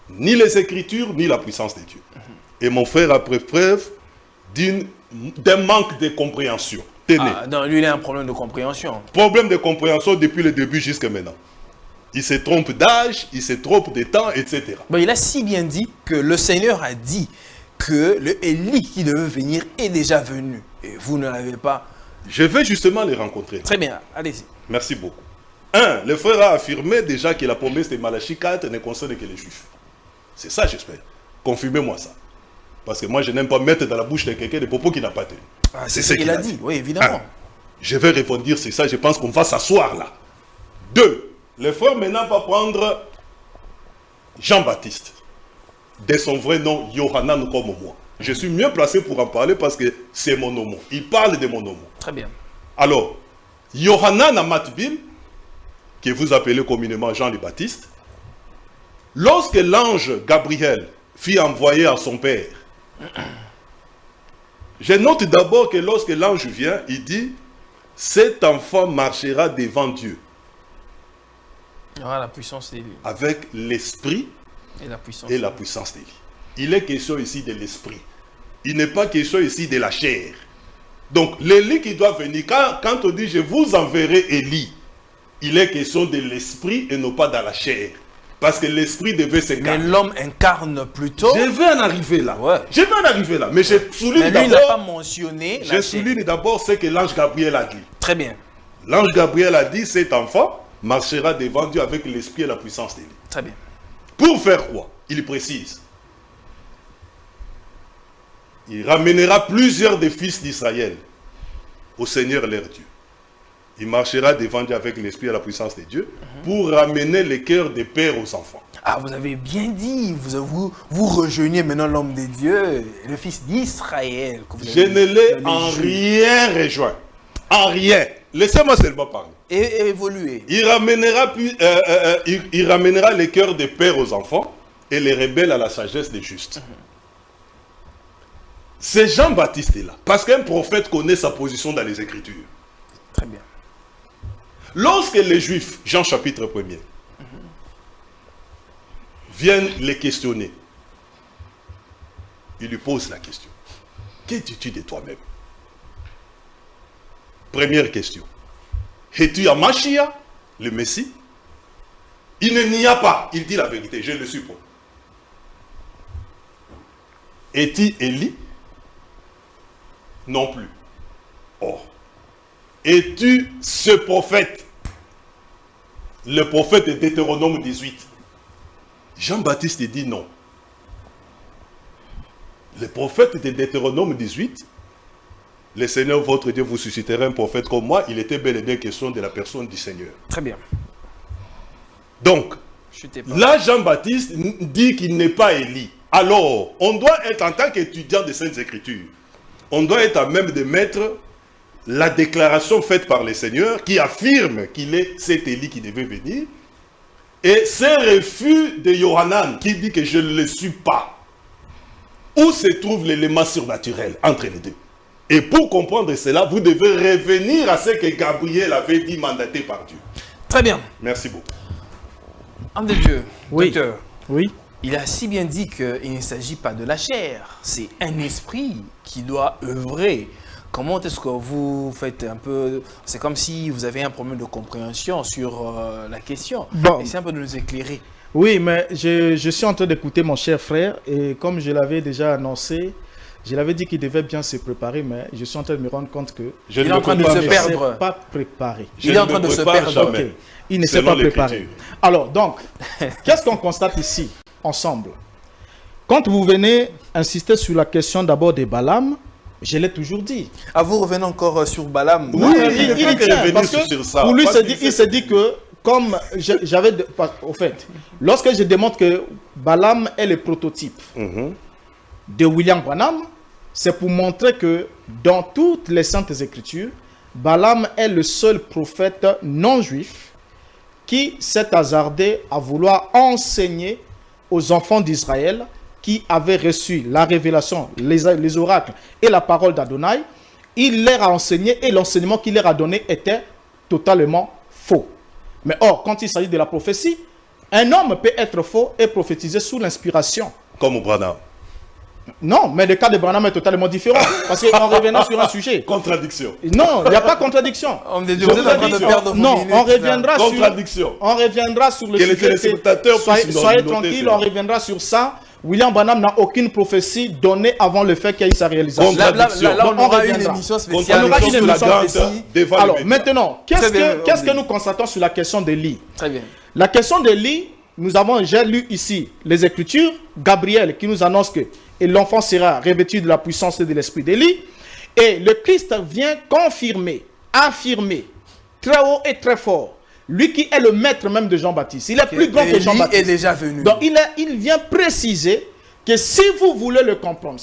ni les Écritures, ni la puissance de Dieu. Et mon frère a fait preuve d'un manque de compréhension. Tenez. Non, lui, il a un problème de compréhension. Problème de compréhension depuis le début jusqu'à maintenant. Il se trompe d'âge, il se trompe de temps, etc. Bon, il a si bien dit que le Seigneur a dit que le Élie qui devait venir est déjà venu. Et vous ne l'avez pas. Je vais justement les rencontrer. Très bien, allez-y. Merci beaucoup. Le frère a affirmé déjà que la promesse de Malachie 4 ne concerne que les Juifs. C'est ça, j'espère. Confirmez-moi ça. Parce que moi, je n'aime pas mettre dans la bouche de quelqu'un des propos qu'il n'a pas tenus. C'est ce qu'il a dit, oui, évidemment. Je vais répondre, c'est ça, je pense qu'on va s'asseoir là. 2. Le frère maintenant va prendre Jean-Baptiste, de son vrai nom, Yohanan comme moi. Je suis mieux placé pour en parler parce que c'est mon nom. Il parle de mon nom. Très bien. Alors, Yohanan Amatbil, que vous appelez communément Jean le Baptiste, lorsque l'ange Gabriel fut envoyé à son père, je note d'abord que lorsque l'ange vient, il dit, cet enfant marchera devant Dieu. Il y aura la puissance d'Élie. Avec l'esprit et la puissance d'Élie. Il est question ici de l'esprit. Il n'est pas question ici de la chair. Donc, l'Élie qui doit venir, quand on dit je vous enverrai Élie, il est question de l'esprit et non pas de la chair. Parce que l'esprit devait s'incarner. Mais l'homme incarne plutôt. Je vais en arriver là. Ouais. Je vais en arriver là. Mais je souligne d'abord. Il n'a pas mentionné. Je souligne d'abord ce que l'ange Gabriel a dit. Très bien. L'ange Gabriel a dit cet enfant marchera devant Dieu avec l'esprit et la puissance d'Élie. Très bien. Pour faire quoi? Il précise. Il ramènera plusieurs des fils d'Israël au Seigneur leur Dieu. Il marchera devant Dieu avec l'esprit et la puissance de Dieu pour ramener les cœurs des pères aux enfants. Ah, vous avez bien dit, vous rejoignez maintenant l'homme de Dieu, le fils d'Israël. Je ne l'ai en rien rejoint. En rien. Laissez-moi seulement parler. Et évoluer. Il ramènera les cœurs des pères aux enfants et les rebelles à la sagesse des justes. C'est Jean-Baptiste là. Parce qu'un prophète connaît sa position dans les Écritures. Très bien. Lorsque les Juifs, Jean chapitre 1er, viennent les questionner, ils lui posent la question. Que dis-tu de toi-même? Première question. Es-tu Amashia, le Messie? Il ne n'y a pas. Il dit la vérité, je le suppose. Es-tu Élie? Non plus. Or, es-tu ce prophète? Le prophète de Deutéronome 18. Jean-Baptiste dit non. Le prophète de Deutéronome 18, le Seigneur votre Dieu vous suscitera un prophète comme moi, il était bel et bien question de la personne du Seigneur. Très bien. Donc, là Jean-Baptiste dit qu'il n'est pas Élie. Alors, on doit être en tant qu'étudiant des Saintes Écritures, on doit être à même de mettre la déclaration faite par le Seigneur qui affirme qu'il est cet Élie qui devait venir et ce refus de Yohanan qui dit que je ne le suis pas. Où se trouve l'élément surnaturel entre les deux? Et pour comprendre cela, vous devez revenir à ce que Gabriel avait dit mandaté par Dieu. Très bien. Merci beaucoup. Homme de Dieu, Oui. docteur. Oui. Il a si bien dit qu'il ne s'agit pas de la chair, c'est un esprit qui doit œuvrer. Comment est-ce que vous faites un peu... C'est comme si vous avez un problème de compréhension sur la question. Bon. Essayez un peu de nous éclairer. Oui, mais je suis en train d'écouter mon cher frère et comme je l'avais déjà annoncé, je l'avais dit qu'il devait bien se préparer, mais je suis en train de me rendre compte que Je Il ne est en me train de prépare se jamais. perdre. il ne s'est pas préparé. Je Il est en ne train me de se prépare perdre. jamais. Ok. Il ne s'est Selon pas préparé. l'Écriture. Alors, donc, qu'est-ce qu'on constate ici, ensemble? Quand vous venez insister sur la question d'abord de Balaam, je l'ai toujours dit. Ah, vous revenez encore sur Balaam. Oui, Non, il il ne peut que tient, revenir parce que sur ça. pour lui, Parce il s'est dit que, comme au fait, lorsque je démontre que Balaam est le prototype, Mhm. de William Branham, c'est pour montrer que dans toutes les Saintes Écritures, Balaam est le seul prophète non-juif qui s'est hasardé à vouloir enseigner aux enfants d'Israël qui avaient reçu la révélation, les oracles et la parole d'Adonai. Il leur a enseigné et l'enseignement qu'il leur a donné était totalement faux. Mais or, quand il s'agit de la prophétie, un homme peut être faux et prophétiser sous l'inspiration. Comme Branham. Non, mais le cas de Branham est totalement différent. Parce qu'en revenant sur un sujet... Contradiction. Non, il n'y a pas de contradiction. Non, on reviendra sur le sujet. Soyez tranquille, on reviendra sur ça. William Branham n'a aucune prophétie donnée avant le fait qu'il y ait sa réalisation. Là, on aura une émission spéciale. On aura une émission spéciale. Alors, maintenant, qu'est-ce que nous constatons sur la question d'Élie? Très bien. La question d'Élie, j'ai lu ici les Écritures, Gabriel qui nous annonce que l'enfant sera revêtu de la puissance et de l'esprit d'Élie. Et le Christ vient confirmer, affirmer, très haut et très fort, lui qui est le maître même de Jean-Baptiste. Il est plus grand que Jean-Baptiste. Il est déjà venu. Donc il vient préciser que si vous voulez le comprendre,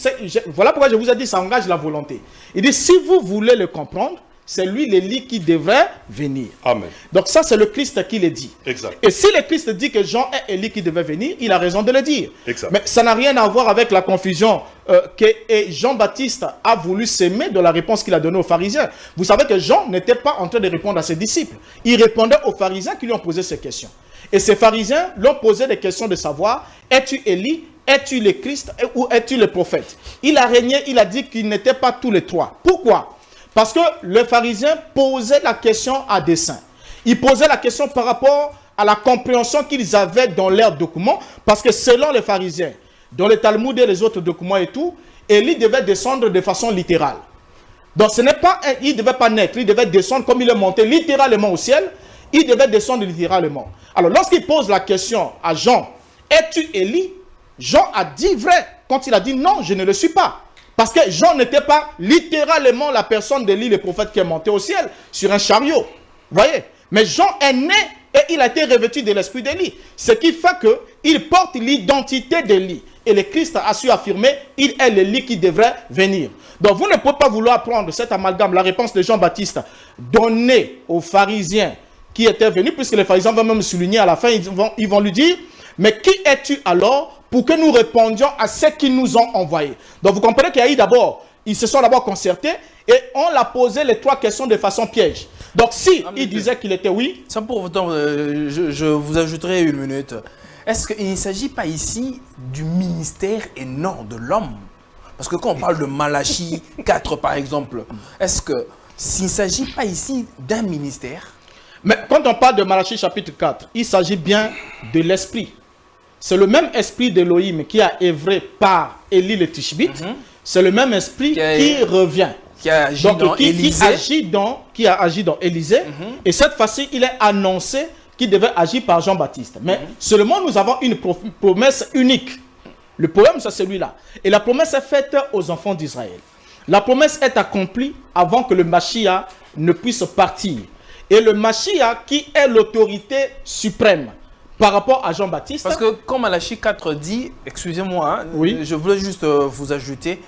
voilà pourquoi je vous ai dit ça engage la volonté. Il dit si vous voulez le comprendre, c'est lui l'Élie qui devrait venir. Amen. Donc ça c'est le Christ qui le dit. Exact. Et si le Christ dit que Jean est Élie qui devait venir, il a raison de le dire. Exact. Mais ça n'a rien à voir avec la confusion que Jean-Baptiste a voulu s'aimer de la réponse qu'il a donnée aux pharisiens. Vous savez que Jean n'était pas en train de répondre à ses disciples. Il répondait aux pharisiens qui lui ont posé ces questions. Et ces pharisiens l'ont posé des questions de savoir, es-tu Élie, es-tu le Christ ou es-tu le prophète? Il a régné, il a dit qu'ils n'étaient pas tous les trois. Pourquoi? Parce que les pharisiens posaient la question à dessein. Ils posaient la question par rapport à la compréhension qu'ils avaient dans leurs documents. Parce que selon les pharisiens, dans le Talmud et les autres documents et tout, Élie devait descendre de façon littérale. Donc ce n'est pas, il ne devait pas naître, il devait descendre comme il est monté littéralement au ciel. Il devait descendre littéralement. Alors lorsqu'il pose la question à Jean, es-tu Élie? Jean a dit vrai quand il a dit non, je ne le suis pas. Parce que Jean n'était pas littéralement la personne d'Élie, le prophète qui est monté au ciel sur un chariot. Vous voyez? Mais Jean est né et il a été revêtu de l'esprit d'Élie. Ce qui fait qu'il porte l'identité d'Élie. Et le Christ a su affirmer, il est l'Élie qui devrait venir. Donc vous ne pouvez pas vouloir prendre cet amalgame, la réponse de Jean-Baptiste, donnée aux pharisiens qui étaient venus, puisque les pharisiens vont même souligner à la fin, ils vont lui dire, mais qui es-tu alors pour que nous répondions à ceux qui nous ont envoyés? Donc vous comprenez qu'il y a eu d'abord, ils se sont d'abord concertés et on l'a posé les trois questions de façon piège. Donc si il disait qu'il était oui... Sans pour autant, je vous ajouterai une minute. Est-ce qu'il ne s'agit pas ici du ministère et non de l'homme? Parce que quand on parle de Malachie 4 par exemple, est-ce qu'il ne s'agit pas ici d'un ministère? Mais quand on parle de Malachie chapitre 4, il s'agit bien de l'esprit. C'est le même esprit d'Élohim qui a œuvré par Élie le Tishbite. C'est le même esprit qui revient. Qui a agi dans Élisée. Qui a agi dans Élisée. Et cette fois-ci, il est annoncé qu'il devait agir par Jean-Baptiste. Mais seulement nous avons une promesse unique. Le problème, c'est celui-là. Et la promesse est faite aux enfants d'Israël. La promesse est accomplie avant que le Mashiach ne puisse partir. Et le Mashiach qui est l'autorité suprême par rapport à Jean-Baptiste. Parce que comme Malachie 4 dit, excusez-moi, hein, oui. Je voulais juste vous ajouter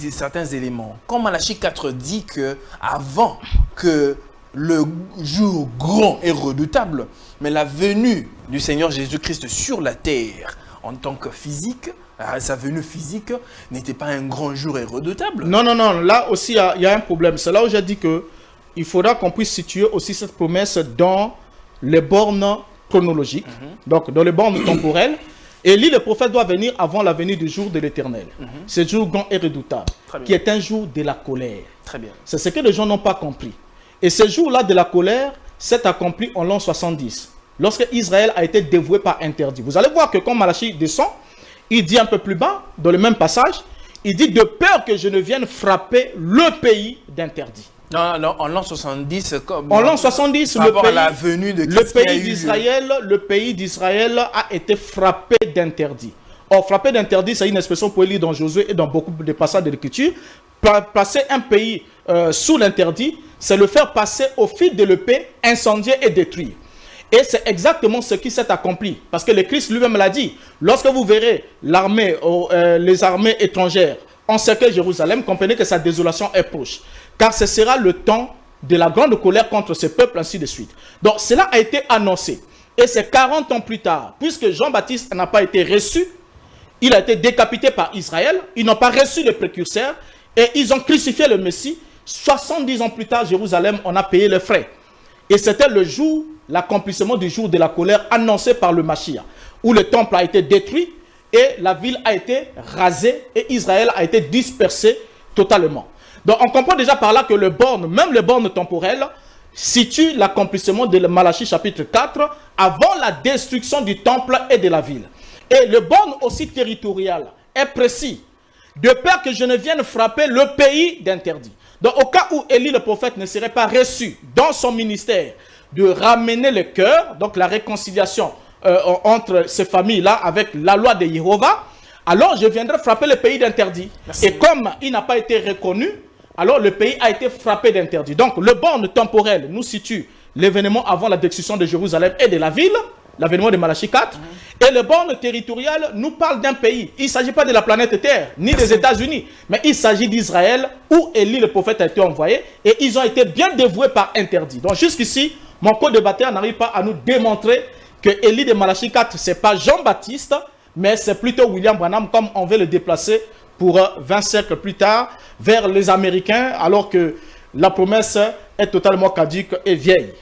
certains éléments. Comme Malachie 4 dit que avant que le jour grand et redoutable, mais la venue du Seigneur Jésus-Christ sur la terre en tant que physique, sa venue physique n'était pas un grand jour et redoutable. Non, non, non, là aussi il y a un problème. C'est là où j'ai dit que il faudra qu'on puisse situer aussi cette promesse dans les bornes chronologiques, donc dans les bornes temporelles. Élie, le prophète, doit venir avant la venue du jour de l'Éternel. Ce jour grand et redoutable, qui est un jour de la colère. Très bien. C'est ce que les gens n'ont pas compris. Et ce jour-là de la colère s'est accompli en l'an 70, lorsque Israël a été dévoué par interdit. Vous allez voir que quand Malachie descend, il dit un peu plus bas, dans le même passage, il dit « De peur que je ne vienne frapper le pays d'interdit ». Non, non, en l'an 70, en l'an 70, le pays d'Israël a été frappé d'interdit. Or, frappé d'interdit, c'est une expression pour lire dans Josué et dans beaucoup de passages de l'Écriture. Placer un pays sous l'interdit, c'est le faire passer au fil de l'épée, incendier et détruire. Et c'est exactement ce qui s'est accompli. Parce que le Christ lui-même l'a dit. Lorsque vous verrez l'armée, les armées étrangères encercler Jérusalem, comprenez que sa désolation est proche. Car ce sera le temps de la grande colère contre ce peuple, ainsi de suite. Donc cela a été annoncé. Et c'est 40 ans plus tard, puisque Jean-Baptiste n'a pas été reçu, il a été décapité par Israël, ils n'ont pas reçu le précurseur, et ils ont crucifié le Messie. 70 ans plus tard, Jérusalem, on a payé les frais. Et c'était le jour, l'accomplissement du jour de la colère annoncé par le Mashiach, où le temple a été détruit et la ville a été rasée et Israël a été dispersé totalement. Donc on comprend déjà par là que le borne, même le borne temporel, situe l'accomplissement de Malachie chapitre 4 avant la destruction du temple et de la ville. Et le borne aussi territorial est précis, de peur que je ne vienne frapper le pays d'interdit. Donc au cas où Élie le prophète ne serait pas reçu dans son ministère de ramener le cœur, donc la réconciliation entre ces familles-là avec la loi de Jéhovah, alors je viendrai frapper le pays d'interdit. Et comme il n'a pas été reconnu, alors le pays a été frappé d'interdit. Donc le borne temporel nous situe l'événement avant la destruction de Jérusalem et de la ville, l'avènement de Malachie 4. Et le borne territorial nous parle d'un pays. Il ne s'agit pas de la planète Terre, ni des États-Unis, mais il s'agit d'Israël, où Élie le prophète a été envoyé, et ils ont été bien dévoués par interdit. Donc jusqu'ici, mon co-débatteur n'arrive pas à nous démontrer que Élie de Malachie 4, ce n'est pas Jean-Baptiste, mais c'est plutôt William Branham, comme on veut le déplacer pour 20 siècles plus tard, vers les Américains, alors que la promesse est totalement caduque et vieille.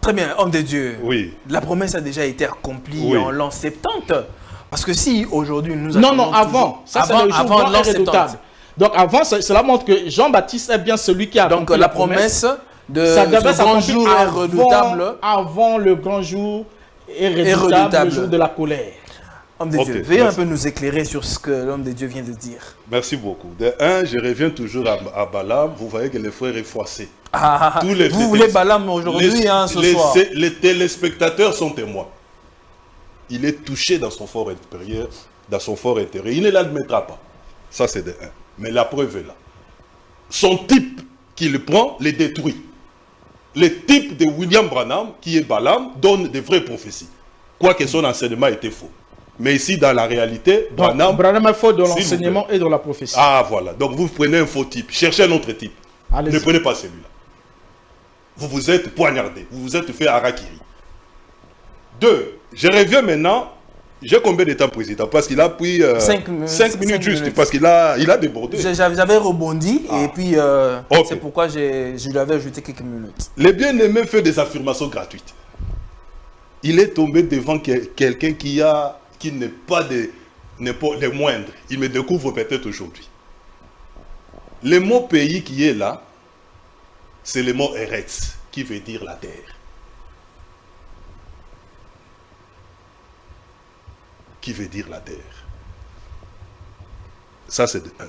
Très bien, homme de Dieu. Oui. La promesse a déjà été accomplie Oui. en l'an 70. Parce que si aujourd'hui nous Non, avant. Ça, c'est le jour avant l'an redoutable. 70. Donc avant, cela montre que Jean-Baptiste est bien celui qui a Donc accompli la promesse de ça devait ce grand s'accomplir jour est redoutable. avant le grand jour et redoutable, le jour de la colère. Homme de Ok, Dieu, veuillez un merci. peu nous éclairer sur ce que l'homme de Dieu vient de dire. Merci beaucoup. De un, je reviens toujours à Balaam. Vous voyez que le frère est froissé. Ah, Tous les- vous voulez Balaam aujourd'hui, ce soir. Les téléspectateurs sont témoins. Il est touché dans son fort intérieur. Il ne l'admettra pas. Ça, c'est de un. Mais la preuve est là. Son type qu'il prend les détruit. Le type de William Branham, qui est Balaam, donne de vraies prophéties. Quoique son enseignement était faux. Mais ici, dans la réalité, Donc, Branham est faux dans s'il vous l'enseignement et dans la prophétie. Ah, voilà. Donc, vous prenez un faux type. Cherchez un autre type. Allez-y. Ne prenez pas celui-là. Vous vous êtes poignardé. Vous vous êtes fait harakiri. 2. Je reviens maintenant. J'ai combien de temps, président? Parce qu'il a pris 5 minutes juste. minutes. Parce qu'il a débordé. J'avais rebondi et puis Ok. c'est pourquoi je lui avais ajouté quelques minutes. Le bien-aimé fait des affirmations gratuites. Il est tombé devant quelqu'un qui n'est pas le moindre. Il me découvre peut-être aujourd'hui. Le mot pays qui est là, c'est le mot Eretz, qui veut dire la terre. Qui veut dire la terre. Ça, c'est de un.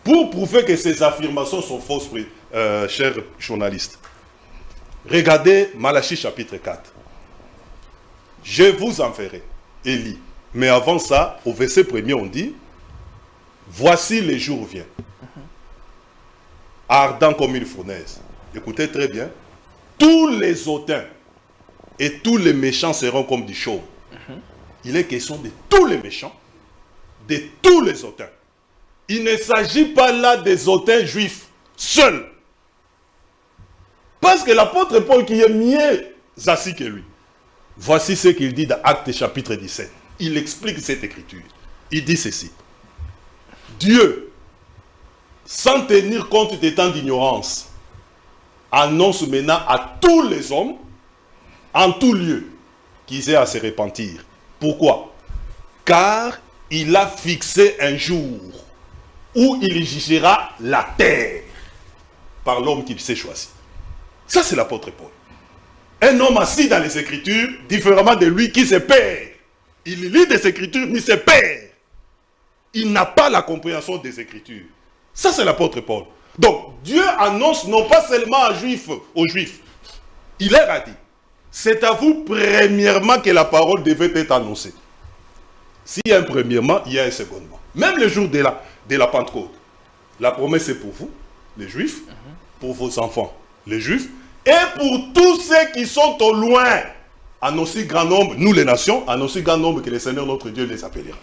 Pour prouver que ces affirmations sont fausses, chers journalistes, regardez Malachie chapitre 4. Je vous enverrai, Élie. Mais avant ça, au verset 1er, on dit, voici les jours viennent, ardent comme une fournaise. Écoutez très bien. Tous les hautains et tous les méchants seront comme du chaume. Il est question de tous les méchants, de tous les hautains. Il ne s'agit pas là des hautains juifs seuls. Parce que l'apôtre Paul, qui est mieux assis que lui, voici ce qu'il dit dans Actes chapitre 17. Il explique cette écriture. Il dit ceci. Dieu, sans tenir compte des temps d'ignorance, annonce maintenant à tous les hommes, en tout lieu, qu'ils aient à se repentir. Pourquoi? Car il a fixé un jour où il jugera la terre par l'homme qu'il s'est choisi. Ça, c'est l'apôtre Paul. Un homme assis dans les Écritures, différemment de lui qui se perd. Il lit des Écritures, mais il se perd. Il n'a pas la compréhension des Écritures. Ça, c'est l'apôtre Paul. Donc, Dieu annonce non pas seulement aux Juifs. Il leur a dit, c'est à vous premièrement que la parole devait être annoncée. S'il y a un premièrement, il y a un secondement. Même le jour de la Pentecôte, la promesse est pour vous, les Juifs, pour vos enfants, les Juifs, et pour tous ceux qui sont au loin, en aussi grand nombre, nous les nations, en aussi grand nombre que le Seigneur notre Dieu les appellera.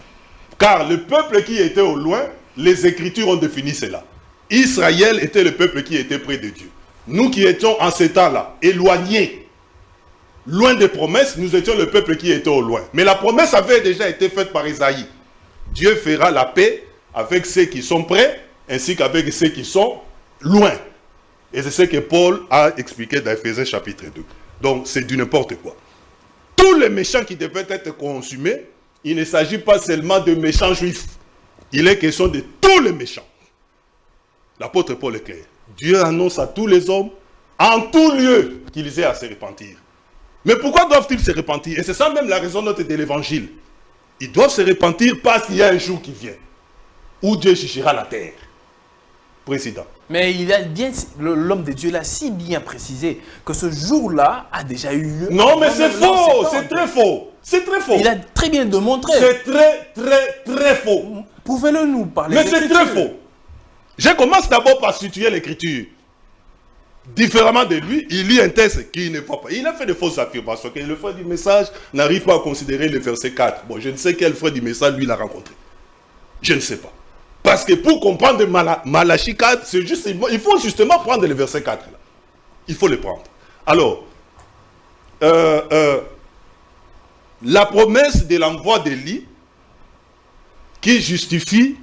Car le peuple qui était au loin, les Écritures ont défini cela. Israël était le peuple qui était près de Dieu. Nous qui étions en ce temps-là, éloignés, loin des promesses, nous étions le peuple qui était au loin. Mais la promesse avait déjà été faite par Isaïe. Dieu fera la paix avec ceux qui sont près, ainsi qu'avec ceux qui sont loin. Et c'est ce que Paul a expliqué dans Ephésiens chapitre 2. Donc c'est du n'importe quoi. Tous les méchants qui devaient être consumés, il ne s'agit pas seulement de méchants juifs. Il est question de tous les méchants. L'apôtre Paul est clair. Dieu annonce à tous les hommes, en tout lieu, qu'ils aient à se repentir. Mais pourquoi doivent-ils se repentir? Et c'est ça même la raison de l'évangile. Ils doivent se repentir parce qu'il y a un jour qui vient, où Dieu jugera la terre. Président. Mais il a bien, l'homme de Dieu l'a si bien précisé que ce jour-là a déjà eu lieu. Non, mais c'est faux, c'est très faux. C'est très faux. Il a très bien démontré. C'est très, très, très faux. Pouvez-le nous parler? Mais c'est très faux. Je commence d'abord par situer l'écriture. Différemment de lui, il lit un texte qui ne va pas. Il a fait de fausses affirmations. Que le frère du message n'arrive pas à considérer le verset 4. Bon, je ne sais quel frère du message lui l'a rencontré. Je ne sais pas. Parce que pour comprendre Malachie 4, il faut justement prendre le verset 4. Là. Il faut le prendre. Alors, la promesse de l'envoi d'Élie qui justifie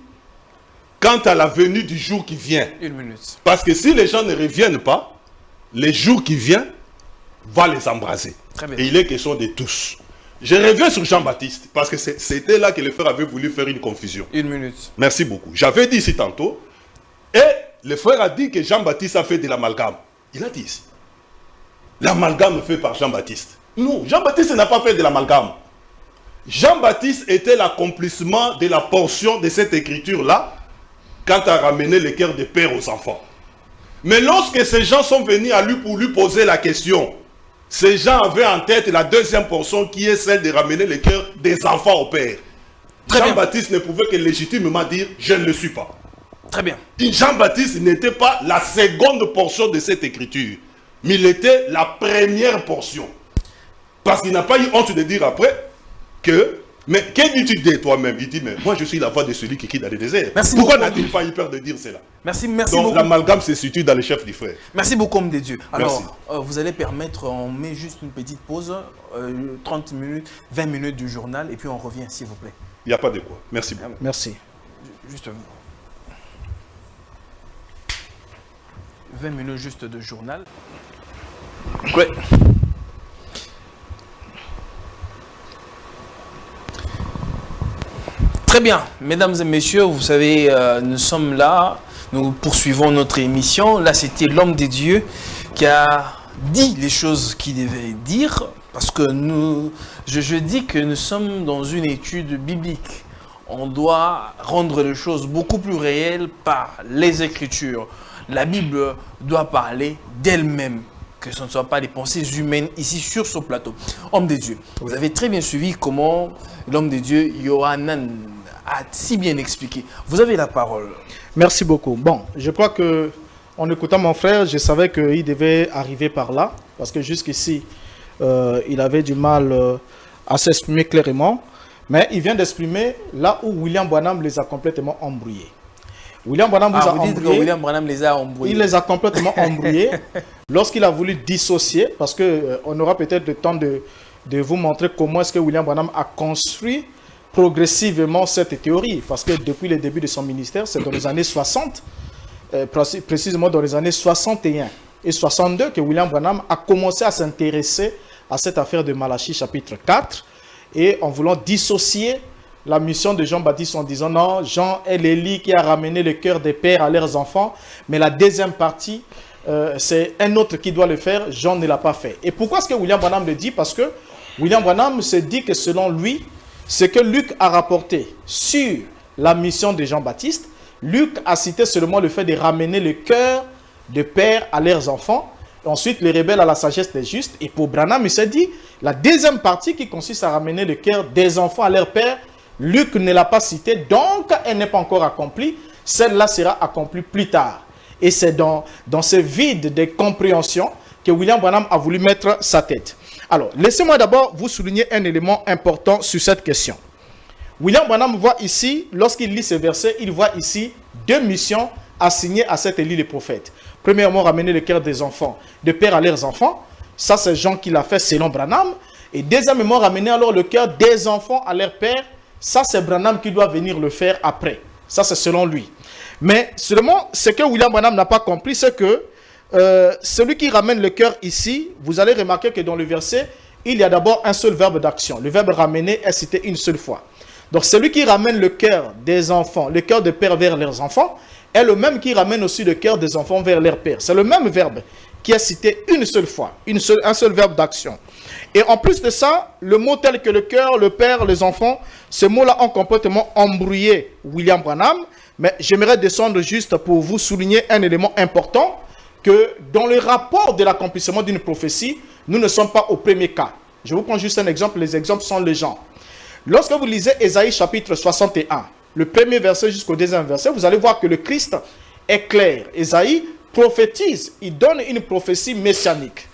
quant à la venue du jour qui vient. Une minute. Parce que si les gens ne reviennent pas, le jour qui vient va les embraser. Très bien. Et il est question de tous. Je reviens sur Jean-Baptiste, parce que c'était là que le frère avait voulu faire une confusion. Une minute. Merci beaucoup. J'avais dit ici tantôt, et le frère a dit que Jean-Baptiste a fait de l'amalgame. Il a dit ici. L'amalgame fait par Jean-Baptiste. Non, Jean-Baptiste n'a pas fait de l'amalgame. Jean-Baptiste était l'accomplissement de la portion de cette écriture-là, quant à ramener le cœur des pères aux enfants. Mais lorsque ces gens sont venus à lui pour lui poser la question, ces gens avaient en tête la deuxième portion qui est celle de ramener le cœur des enfants au père. Jean-Baptiste ne pouvait que légitimement dire « je ne le suis pas ». Très bien. Jean-Baptiste n'était pas la seconde portion de cette écriture, mais il était la première portion. Parce qu'il n'a pas eu honte de dire après que mais que dis-tu de toi-même? Il dit, mais moi je suis la voix de celui qui quitte dans le désert. Merci. Pourquoi n'a-t-il pas eu peur de dire cela? Merci Donc beaucoup. l'amalgame se situe dans le chef du frère. Merci beaucoup, homme de Dieu. Merci. Alors, vous allez permettre, on met juste une petite pause, 30 minutes, 20 minutes du journal, et puis on revient, s'il vous plaît. Il n'y a pas de quoi. Merci beaucoup. Merci. Juste 20 minutes juste de journal. Ouais. Très bien, mesdames et messieurs, vous savez, nous sommes là, nous poursuivons notre émission. Là, c'était l'homme de Dieu qui a dit les choses qu'il devait dire, parce que je dis que nous sommes dans une étude biblique. On doit rendre les choses beaucoup plus réelles par les Écritures. La Bible doit parler d'elle-même, que ce ne soit pas des pensées humaines ici sur ce plateau. Homme de Dieu, vous avez très bien suivi comment l'homme de Dieu, Yohanan, a si bien expliqué. Vous avez la parole. Merci beaucoup. Bon, je crois que en écoutant mon frère, je savais qu'il devait arriver par là, parce que jusqu'ici, il avait du mal à s'exprimer clairement, mais il vient d'exprimer là où William Branham les a complètement embrouillés. William Branham vous dites que William Branham les a embrouillés. Il les a complètement embrouillés lorsqu'il a voulu dissocier, parce qu'on aura peut-être le temps de vous montrer comment est-ce que William Branham a construit progressivement cette théorie, parce que depuis le début de son ministère, c'est dans les années 60, précisément dans les années 61 et 62, que William Branham a commencé à s'intéresser à cette affaire de Malachie chapitre 4, et en voulant dissocier la mission de Jean-Baptiste en disant non, Jean est l'Élie qui a ramené le cœur des pères à leurs enfants, mais la deuxième partie, c'est un autre qui doit le faire, Jean ne l'a pas fait. Et pourquoi est-ce que William Branham le dit? Parce que William Branham se dit que selon lui, ce que Luc a rapporté sur la mission de Jean-Baptiste, Luc a cité seulement le fait de ramener le cœur de pères à leurs enfants, ensuite les rebelles à la sagesse des justes, et pour Branham, il s'est dit, la deuxième partie qui consiste à ramener le cœur des enfants à leur père, Luc ne l'a pas cité, donc elle n'est pas encore accomplie, celle-là sera accomplie plus tard. Et c'est dans ce vide de compréhension que William Branham a voulu mettre sa tête. Alors, laissez-moi d'abord vous souligner un élément important sur cette question. William Branham voit ici, lorsqu'il lit ces versets, il voit ici 2 missions assignées à cet Élie le prophète. Premièrement, ramener le cœur des enfants, de père à leurs enfants. Ça, c'est Jean qui l'a fait selon Branham. Et deuxièmement, ramener alors le cœur des enfants à leur père. Ça, c'est Branham qui doit venir le faire après. Ça, c'est selon lui. Mais seulement, ce que William Branham n'a pas compris, c'est que celui qui ramène le cœur ici, vous allez remarquer que dans le verset, il y a d'abord un seul verbe d'action. Le verbe ramener est cité une seule fois. Donc, celui qui ramène le cœur des enfants, le cœur de père vers leurs enfants, est le même qui ramène aussi le cœur des enfants vers leur père. C'est le même verbe qui est cité une seule fois, un seul verbe d'action. Et en plus de ça, le mot tel que le cœur, le père, les enfants, ces mots-là ont complètement embrouillé William Branham. Mais j'aimerais descendre juste pour vous souligner un élément important, que dans le rapport de l'accomplissement d'une prophétie, nous ne sommes pas au premier cas. Je vous prends juste un exemple, les exemples sont légion. Lorsque vous lisez Ésaïe chapitre 61, le premier verset jusqu'au deuxième verset, vous allez voir que le Christ est clair. Ésaïe prophétise, il donne une prophétie messianique.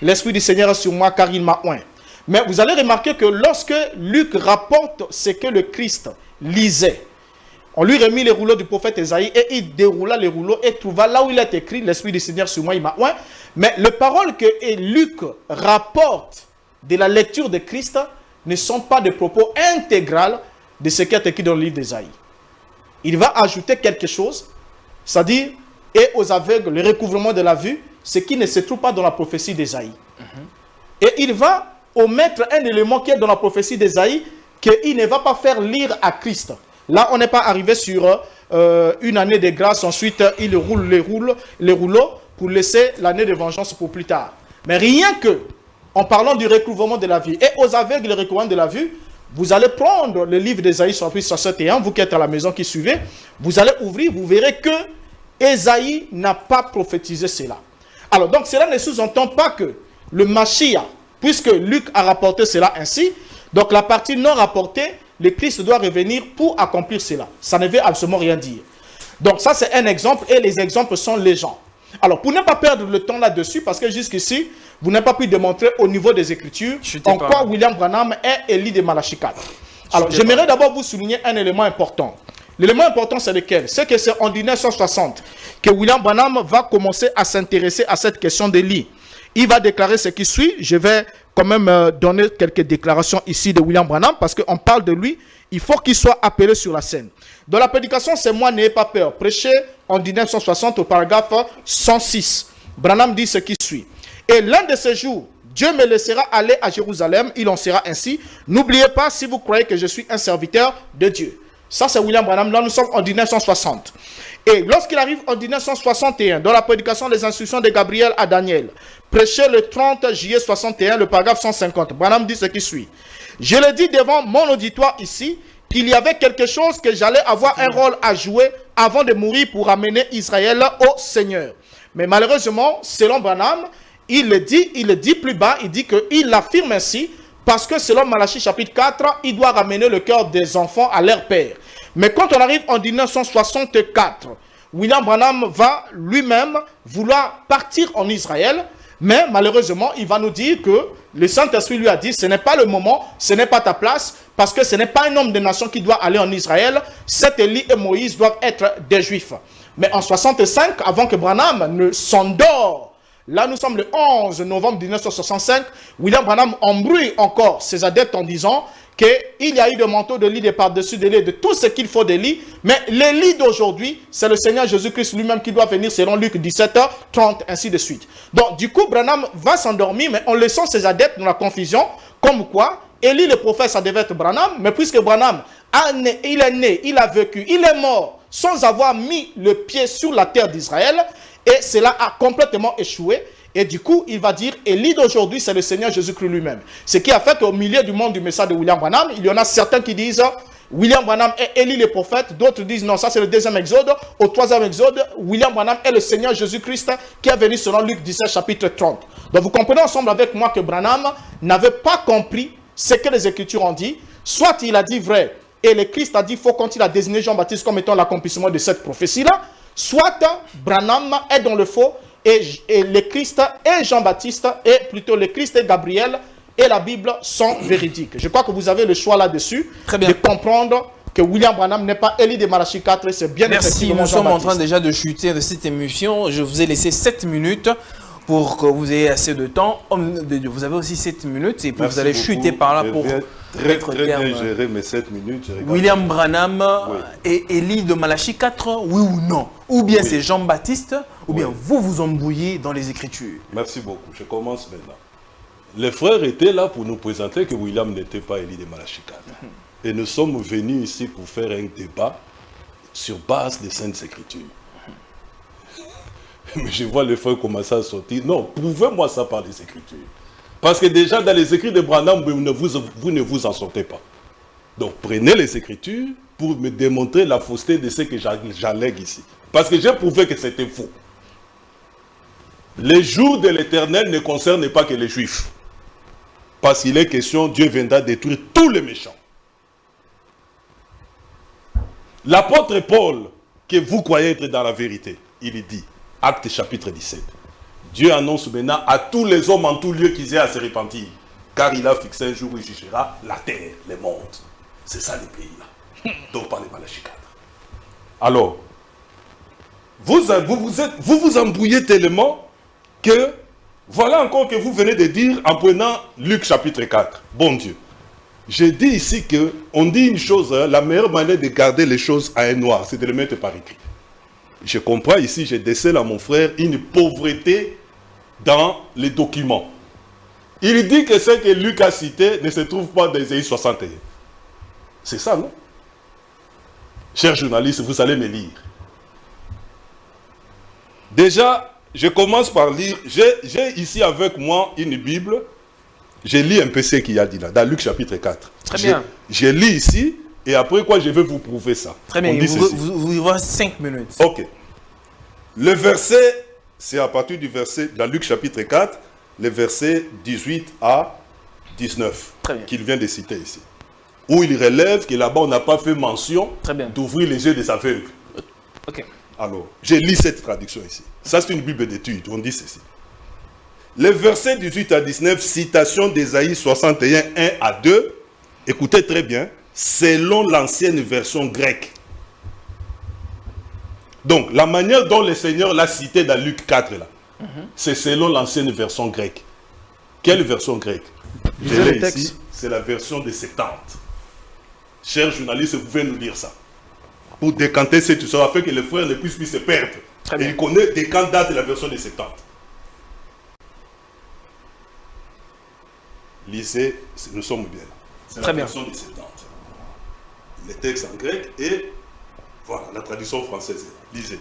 L'Esprit du Seigneur est sur moi car il m'a oint. Mais vous allez remarquer que lorsque Luc rapporte ce que le Christ lisait, on lui remit les rouleaux du prophète Ésaïe et il déroula les rouleaux et trouva là où il est écrit, l'Esprit du Seigneur sur moi, il m'a oint. Mais les paroles que Luc rapporte de la lecture de Christ ne sont pas des propos intégrales de ce qui est écrit dans le livre d'Ésaïe. Il va ajouter quelque chose, c'est-à-dire, et aux aveugles, le recouvrement de la vue, ce qui ne se trouve pas dans la prophétie d'Ésaïe. Et il va omettre un élément qui est dans la prophétie d'Ésaïe, qu'il ne va pas faire lire à Christ. Là, on n'est pas arrivé sur une année de grâce, ensuite il roule les rouleaux pour laisser l'année de vengeance pour plus tard. Mais rien que, en parlant du recouvrement de la vue, et aux aveugles, le recouvrement de la vue, vous allez prendre le livre d'Ésaïe chapitre 61, vous qui êtes à la maison qui suivez, vous allez ouvrir, vous verrez que Ésaïe n'a pas prophétisé cela. Alors, donc, cela ne sous-entend pas que le Mashiach, puisque Luc a rapporté cela ainsi, donc la partie non rapportée, le Christ doit revenir pour accomplir cela. Ça ne veut absolument rien dire. Donc, ça, c'est un exemple, et les exemples sont légion. Alors, pour ne pas perdre le temps là-dessus, parce que jusqu'ici, vous n'avez pas pu démontrer au niveau des Écritures en quoi William Branham est Élie de Malachi 4. Alors, j'aimerais d'abord vous souligner un élément important. L'élément important, c'est lequel? C'est que c'est en 1960 que William Branham va commencer à s'intéresser à cette question d'Élie. Il va déclarer ce qui suit. Je vais quand même donner quelques déclarations ici de William Branham parce qu'on parle de lui. Il faut qu'il soit appelé sur la scène. Dans la prédication, c'est moi, n'ayez pas peur. Prêché en 1960 au paragraphe 106. Branham dit ce qui suit. Et l'un de ces jours, Dieu me laissera aller à Jérusalem. Il en sera ainsi. N'oubliez pas si vous croyez que je suis un serviteur de Dieu. Ça, c'est William Branham. Là, nous sommes en 1960. Et lorsqu'il arrive en 1961, dans la prédication des instructions de Gabriel à Daniel, prêché le 30 juillet 61, le paragraphe 150, Branham dit ce qui suit. Je le dis devant mon auditoire ici, qu'il y avait quelque chose que j'allais avoir un rôle à jouer avant de mourir pour amener Israël au Seigneur. Mais malheureusement, selon Branham, il le dit plus bas, il dit qu'il l'affirme ainsi, parce que selon Malachie chapitre 4, il doit ramener le cœur des enfants à leur père. Mais quand on arrive en 1964, William Branham va lui-même vouloir partir en Israël, mais malheureusement, il va nous dire que le Saint-Esprit lui a dit, ce n'est pas le moment, ce n'est pas ta place, parce que ce n'est pas un homme de nation qui doit aller en Israël, cet Élie et Moïse doivent être des Juifs. Mais en 65, avant que Branham ne s'endort, là, nous sommes le 11 novembre 1965. William Branham embrouille encore ses adeptes en disant qu'il y a eu de manteaux de lit, de par-dessus de lit, de tout ce qu'il faut de lit. Mais l'Élie d'aujourd'hui, c'est le Seigneur Jésus-Christ lui-même qui doit venir selon Luc 17h30, ainsi de suite. Donc, du coup, Branham va s'endormir, mais en laissant ses adeptes dans la confusion, comme quoi Élie le prophète, ça devait être Branham. Mais puisque Branham, il est né, il a vécu, il est mort, sans avoir mis le pied sur la terre d'Israël, et cela a complètement échoué. Et du coup, il va dire, Élie d'aujourd'hui, c'est le Seigneur Jésus-Christ lui-même. Ce qui a fait qu'au milieu du monde du message de William Branham, il y en a certains qui disent, William Branham est Élie le prophète. D'autres disent, non, ça c'est le deuxième exode. Au troisième exode, William Branham est le Seigneur Jésus-Christ qui est venu selon Luc 17, chapitre 30. Donc vous comprenez ensemble avec moi que Branham n'avait pas compris ce que les Écritures ont dit. Soit il a dit vrai, et le Christ a dit faux quand il a désigné Jean-Baptiste comme étant l'accomplissement de cette prophétie-là. Soit Branham est dans le faux, et le Christ et Jean-Baptiste, et plutôt le Christ et Gabriel et la Bible sont véridiques. Je crois que vous avez le choix là-dessus de comprendre que William Branham n'est pas Élie de Malachie 4, c'est bien Merci, nous sommes en train déjà de chuter de cette émission. Je vous ai laissé 7 minutes pour que vous ayez assez de temps. Vous avez aussi 7 minutes et puis vous allez chuter par là pour très bien gérer mes 7 minutes. William Branham et Élie de Malachie 4, oui ou non? Ou bien c'est Jean-Baptiste, ou bien vous embrouillez dans les Écritures. Merci beaucoup. Je commence maintenant. Les frères étaient là pour nous présenter que William n'était pas Élie de Malachie 4. Et nous sommes venus ici pour faire un débat sur base des Saintes Écritures. Mais je vois les frères commencer à sortir. Non, prouvez-moi ça par les Écritures. Parce que déjà dans les écrits de Branham, vous ne vous en sortez pas. Donc prenez les Écritures pour me démontrer la fausseté de ce que j'allègue ici. Parce que j'ai prouvé que c'était faux. Les jours de l'Éternel ne concernent pas que les Juifs. Parce qu'il est question, Dieu viendra détruire tous les méchants. L'apôtre Paul, que vous croyez être dans la vérité, il dit, Actes chapitre 17, Dieu annonce maintenant à tous les hommes en tout lieu qu'ils aient à se repentir, car il a fixé un jour où il jugera la terre, les mondes. C'est ça les pays là. Donc par les Malachie 4. Alors, vous vous embrouillez tellement que, voilà encore que vous venez de dire en prenant Luc chapitre 4. Bon Dieu. J'ai dit ici qu'on dit une chose, la meilleure manière de garder les choses à un noir, c'est de les mettre par écrit. Je comprends ici, je décèle à mon frère une pauvreté dans les documents. Il dit que ce que Luc a cité ne se trouve pas dans Ésaïe 61. C'est ça, non? Chers journalistes, vous allez me lire. Déjà, je commence par lire. J'ai ici avec moi une Bible. Je lis un peu ce qu'il y a dit là, dans Luc chapitre 4. Très bien. Je lis ici, et après quoi, je vais vous prouver ça. Très bien, vous avez 5 minutes. Ok. Le verset, c'est à partir du verset, dans Luc chapitre 4, le verset 18 à 19, qu'il vient de citer ici. Où il relève que là-bas, on n'a pas fait mention d'ouvrir les yeux des aveugles. Ok. Alors, je lis cette traduction ici. Ça, c'est une Bible d'études, on dit ceci. Les versets 18 à 19, citation d'Ésaïe 61, 1 à 2, écoutez très bien, selon l'ancienne version grecque. Donc, la manière dont le Seigneur l'a cité dans Luc 4, là, c'est selon l'ancienne version grecque. Quelle version grecque? Je l'ai ici, c'est la version de 70. Chers journalistes, vous pouvez nous lire ça. Pour décanter cette histoire, afin que les frères ne puissent plus se perdre. Et ils connaissent de quand date la version de 70. Lisez, nous sommes bien. C'est la version des 70. Les textes en grec et voilà, la traduction française. Lisez.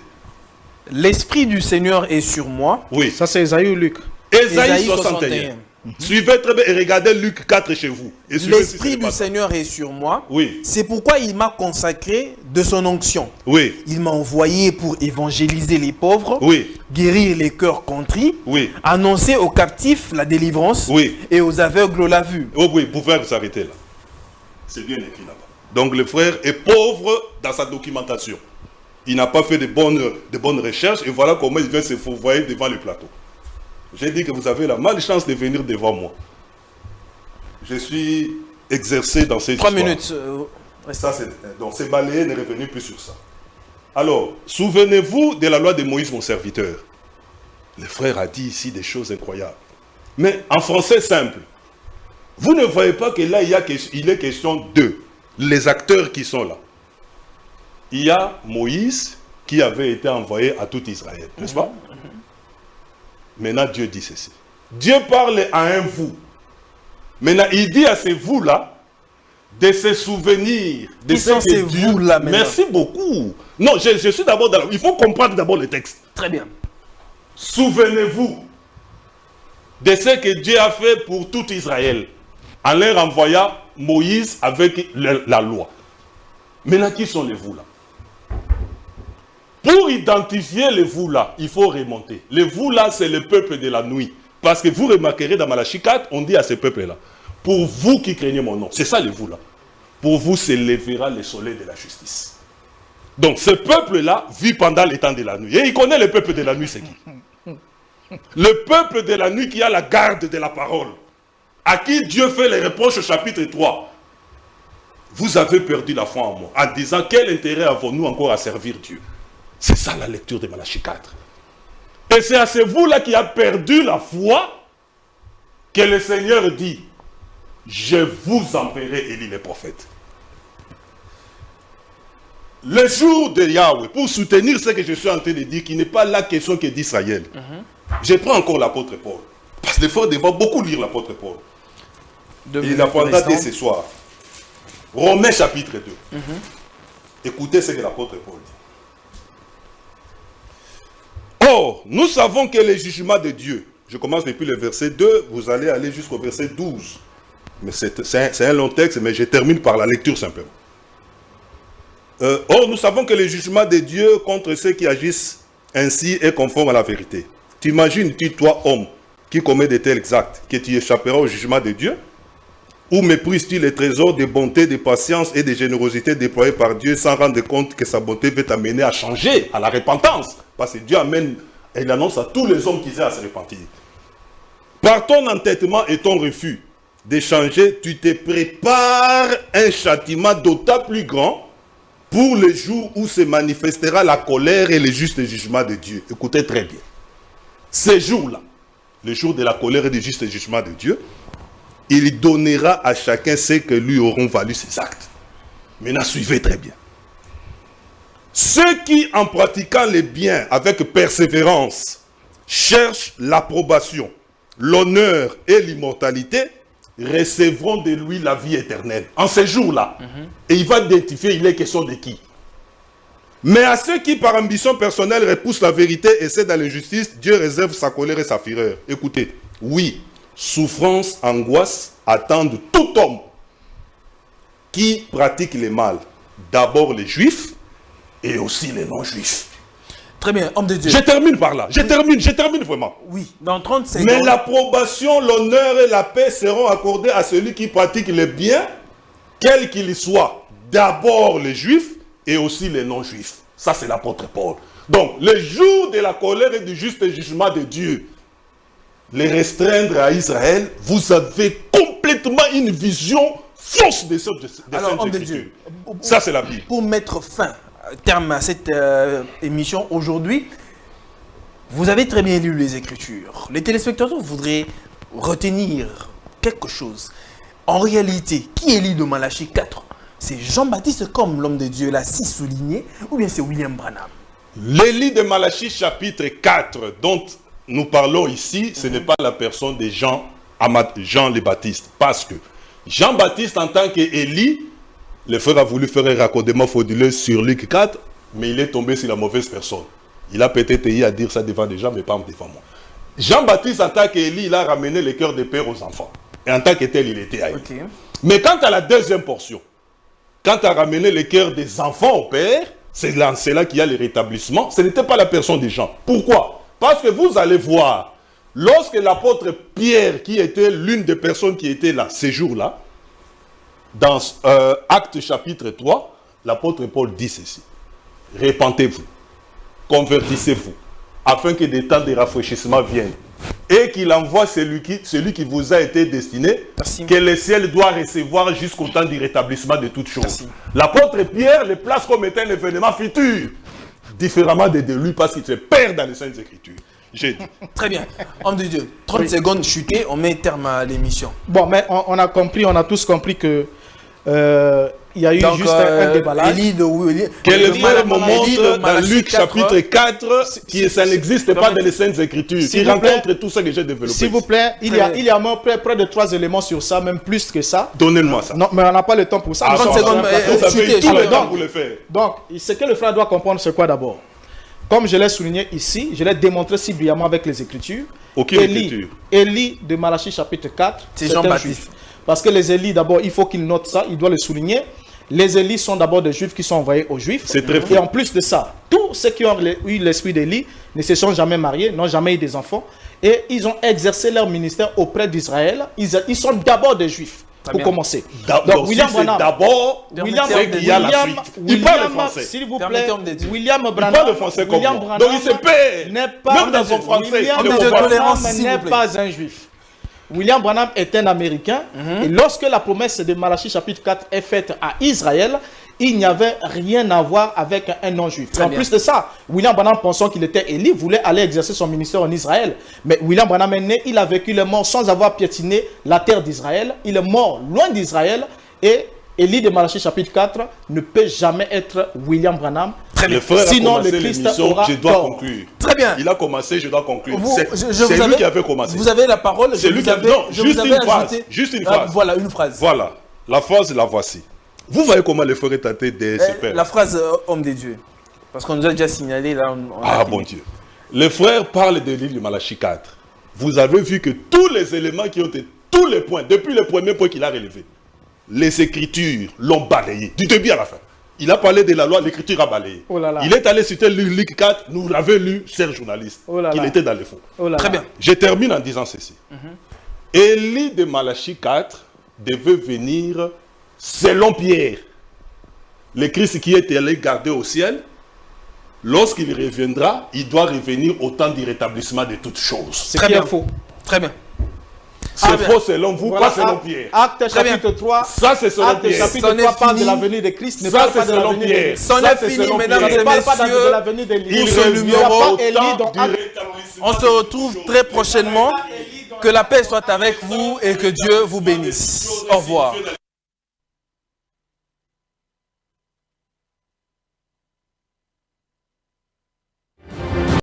L'Esprit du Seigneur est sur moi. Oui. Ça c'est Ésaïe ou Luc? Ésaïe 61. Suivez très bien et regardez Luc 4 chez vous. L'Esprit du Seigneur est sur moi. Oui. C'est pourquoi il m'a consacré de son onction. Oui. Il m'a envoyé pour évangéliser les pauvres. Oui. Guérir les cœurs contrits. Oui. Annoncer aux captifs la délivrance. Oui. Et aux aveugles la vue. Oh oui, vous pouvez vous arrêter là. C'est bien écrit là-bas. Donc le frère est pauvre dans sa documentation. Il n'a pas fait de bonnes recherches et voilà comment il vient se fourvoyer devant le plateau. J'ai dit que vous avez la malchance de venir devant moi. Je suis exercé dans cette 3 histoire. minutes. Donc c'est balayé, ne revenez plus sur ça. Alors, souvenez-vous de la loi de Moïse, mon serviteur. Le frère a dit ici des choses incroyables. Mais en français simple, vous ne voyez pas que là, il est question de les acteurs qui sont là. Il y a Moïse qui avait été envoyé à tout Israël, n'est-ce pas? Maintenant, Dieu dit ceci. Dieu parle à un vous. Maintenant, il dit à ces vous-là de se souvenir de ce que ces vous-là maintenant? Merci beaucoup. Non, je suis d'abord dans il faut comprendre d'abord le texte. Très bien. Souvenez-vous de ce que Dieu a fait pour tout Israël en leur envoyant Moïse avec la loi. Maintenant, qui sont les vous-là? Pour identifier les vous-là, il faut remonter. Les vous-là, c'est le peuple de la nuit. Parce que vous remarquerez dans Malachie 4, on dit à ce peuple-là, pour vous qui craignez mon nom, c'est ça les vous-là. Pour vous se lèvera le soleil de la justice. Donc ce peuple-là vit pendant les temps de la nuit. Et il connaît le peuple de la nuit, c'est qui? Le peuple de la nuit qui a la garde de la parole. à qui Dieu fait les reproches au chapitre 3. Vous avez perdu la foi en moi, en disant quel intérêt avons-nous encore à servir Dieu? C'est ça la lecture de Malachie 4. Et c'est à ce vous-là qui a perdu la foi que le Seigneur dit, je vous enverrai Élie le prophète. Le jour de Yahweh, pour soutenir ce que je suis en train de dire, qui n'est pas la question que d'Israël, je prends encore l'apôtre Paul. Parce qu'il faut devoir beaucoup lire l'apôtre Paul. Il apprendra dès ce soir. Romains chapitre 2. Écoutez ce que l'apôtre Paul dit. Or, nous savons que les jugements de Dieu, je commence depuis le verset 2, vous allez aller jusqu'au verset 12. Mais c'est un long texte, mais je termine par la lecture simplement. Or, nous savons que le jugement de Dieu contre ceux qui agissent ainsi est conforme à la vérité. T'imagines-tu, toi, homme, qui commet de tels actes, que tu échapperas au jugement de Dieu? Ou méprises-tu les trésors de bonté, de patience et de générosité déployés par Dieu sans rendre compte que sa bonté veut t'amener à changer, à la repentance? Parce que Dieu amène, et il annonce à tous les hommes qui aient à se repentir. Par ton entêtement et ton refus d'échanger, tu te prépares un châtiment d'autant plus grand pour le jour où se manifestera la colère et le juste jugement de Dieu. Écoutez très bien. Ces jours-là, le jour de la colère et du juste jugement de Dieu, il donnera à chacun ce que lui auront valu ses actes. Maintenant, suivez très bien. Ceux qui, en pratiquant les biens avec persévérance, cherchent l'approbation, l'honneur et l'immortalité, recevront de lui la vie éternelle. En ces jours-là. Et il va identifier, il est question de qui? Mais à ceux qui, par ambition personnelle, repoussent la vérité et cèdent dans l'injustice, Dieu réserve sa colère et sa fureur. Écoutez, oui, souffrance, angoisse attendent tout homme qui pratique le mal. D'abord les juifs et aussi les non-juifs. Très bien, homme de Dieu. Je termine par là. Je termine vraiment. Oui, dans 30 secondes. Mais l'approbation, l'honneur et la paix seront accordés à celui qui pratique le bien, quel qu'il soit. D'abord les juifs et aussi les non-juifs. Ça, c'est l'apôtre Paul. Donc, le jour de la colère et du juste jugement de Dieu, les restreindre à Israël, vous avez complètement une vision fausse de cette Écriture. Ça, c'est la Bible. Pour mettre fin, terme à cette émission aujourd'hui, vous avez très bien lu les Écritures. Les téléspectateurs voudraient retenir quelque chose. En réalité, qui est Élie de Malachie 4? C'est Jean-Baptiste comme l'homme de Dieu l'a si souligné, ou bien c'est William Branham? L'Élie de Malachie chapitre 4, dont nous parlons ici, ce n'est pas la personne de Jean le Baptiste. Parce que Jean-Baptiste, en tant qu'Élie, le frère a voulu faire un raccordement frauduleux sur Luc 4, mais il est tombé sur la mauvaise personne. Il a peut-être eu à dire ça devant des gens, mais pas devant moi. Jean-Baptiste, en tant qu'Élie, il a ramené le cœur des pères aux enfants. Et en tant que tel, il était ailleurs. Okay. Mais quant à la deuxième portion, quand tu as ramené le cœur des enfants au Père, c'est là qu'il y a le rétablissement. Ce n'était pas la personne des gens. Pourquoi? Parce que vous allez voir, lorsque l'apôtre Pierre, qui était l'une des personnes qui étaient là, ces jours-là, dans Actes chapitre 3, l'apôtre Paul dit ceci. Repentez-vous, convertissez-vous, afin que des temps de rafraîchissement viennent. Et qu'il envoie celui qui vous a été destiné, merci, que le ciel doit recevoir jusqu'au temps du rétablissement de toutes choses. L'apôtre Pierre le place comme étant un événement futur, différemment de lui, parce qu'il se perd dans les Saintes Écritures. J'ai dit. Très bien. Homme de Dieu, 30 secondes chutées, on met terme à l'émission. Bon, mais on a compris, on a tous compris que il y a eu donc, juste un déballage. Que le frère me montre dans Luc chapitre 4, ça n'existe pas dans les Saintes Écritures. Il rencontre tout ça que j'ai développé. S'il vous plaît, il y a près de 3 éléments sur ça, même plus que ça. Donnez-moi ça. Non, mais on n'a pas le temps pour ça. 30 secondes, vous avez tout le temps pour le faire. Donc, ce que le frère doit comprendre, c'est quoi d'abord? Comme je l'ai souligné ici, je l'ai démontré si brillamment avec les Écritures. Élie de Malachie chapitre 4, c'est Jean-Baptiste. Parce que les Élis, d'abord, il faut qu'il note ça, il doit le souligner. Les Élis sont d'abord des Juifs qui sont envoyés aux Juifs. C'est très fort. Et en plus de ça, tous ceux qui ont eu l'esprit d'Élie ne se sont jamais mariés, n'ont jamais eu des enfants. Et ils ont exercé leur ministère auprès d'Israël. Ils sont d'abord des Juifs, pour commencer. Donc, William Branham. D'abord, il y a la suite. Il parle le français. S'il vous plaît, William Branham. Il parle le français comme moi. Donc il se perd. Même dans son français. William Branham n'est pas un Juif. William Branham est un Américain. Et lorsque la promesse de Malachie chapitre 4 est faite à Israël, il n'y avait rien à voir avec un non-juif. En plus de ça, William Branham, pensant qu'il était Élie, voulait aller exercer son ministère en Israël. Mais William Branham est né, il a vécu, il est mort sans avoir piétiné la terre d'Israël. Il est mort loin d'Israël. Et Élie de Malachie chapitre 4 ne peut jamais être William Branham. Sinon, le Christ aura je dois conclure. Très bien. Il a commencé, je dois conclure. C'est lui qui avait commencé. Vous avez la parole. C'est lui qui avait... Non, juste une phrase. Voilà, une phrase. Voilà. La phrase, la voici. Vous voyez comment le frère est tenté de se perdre. La phrase homme de Dieu. Parce qu'on nous a déjà signalé là. Bon Dieu. Le frère parle de l'île de Malachie 4. Vous avez vu que tous les éléments qui ont été, tous les points, depuis le premier point qu'il a relevé, les Écritures l'ont balayé, du début à la fin. Il a parlé de la loi, l'Écriture a balayé. Il est allé citer Luc 4, nous l'avons lu, cher journaliste, qu'il était dans le fond. Très bien. Je termine en disant ceci. Élie de Malachie 4 devait venir selon Pierre, le Christ qui est allé garder au ciel. Lorsqu'il reviendra, il doit revenir au temps du rétablissement de toutes choses. C'est très bien faux. Très bien. C'est faux selon vous, pas selon Pierre. Acte chapitre 3. Ça, c'est selon Pierre. Acte chapitre 3 parle de la venue de Christ. Ça, c'est selon Pierre. C'en est fini, mesdames et messieurs. Pour ce numéro, on se retrouve très prochainement. Que la paix soit avec vous et que Dieu vous bénisse. Au revoir.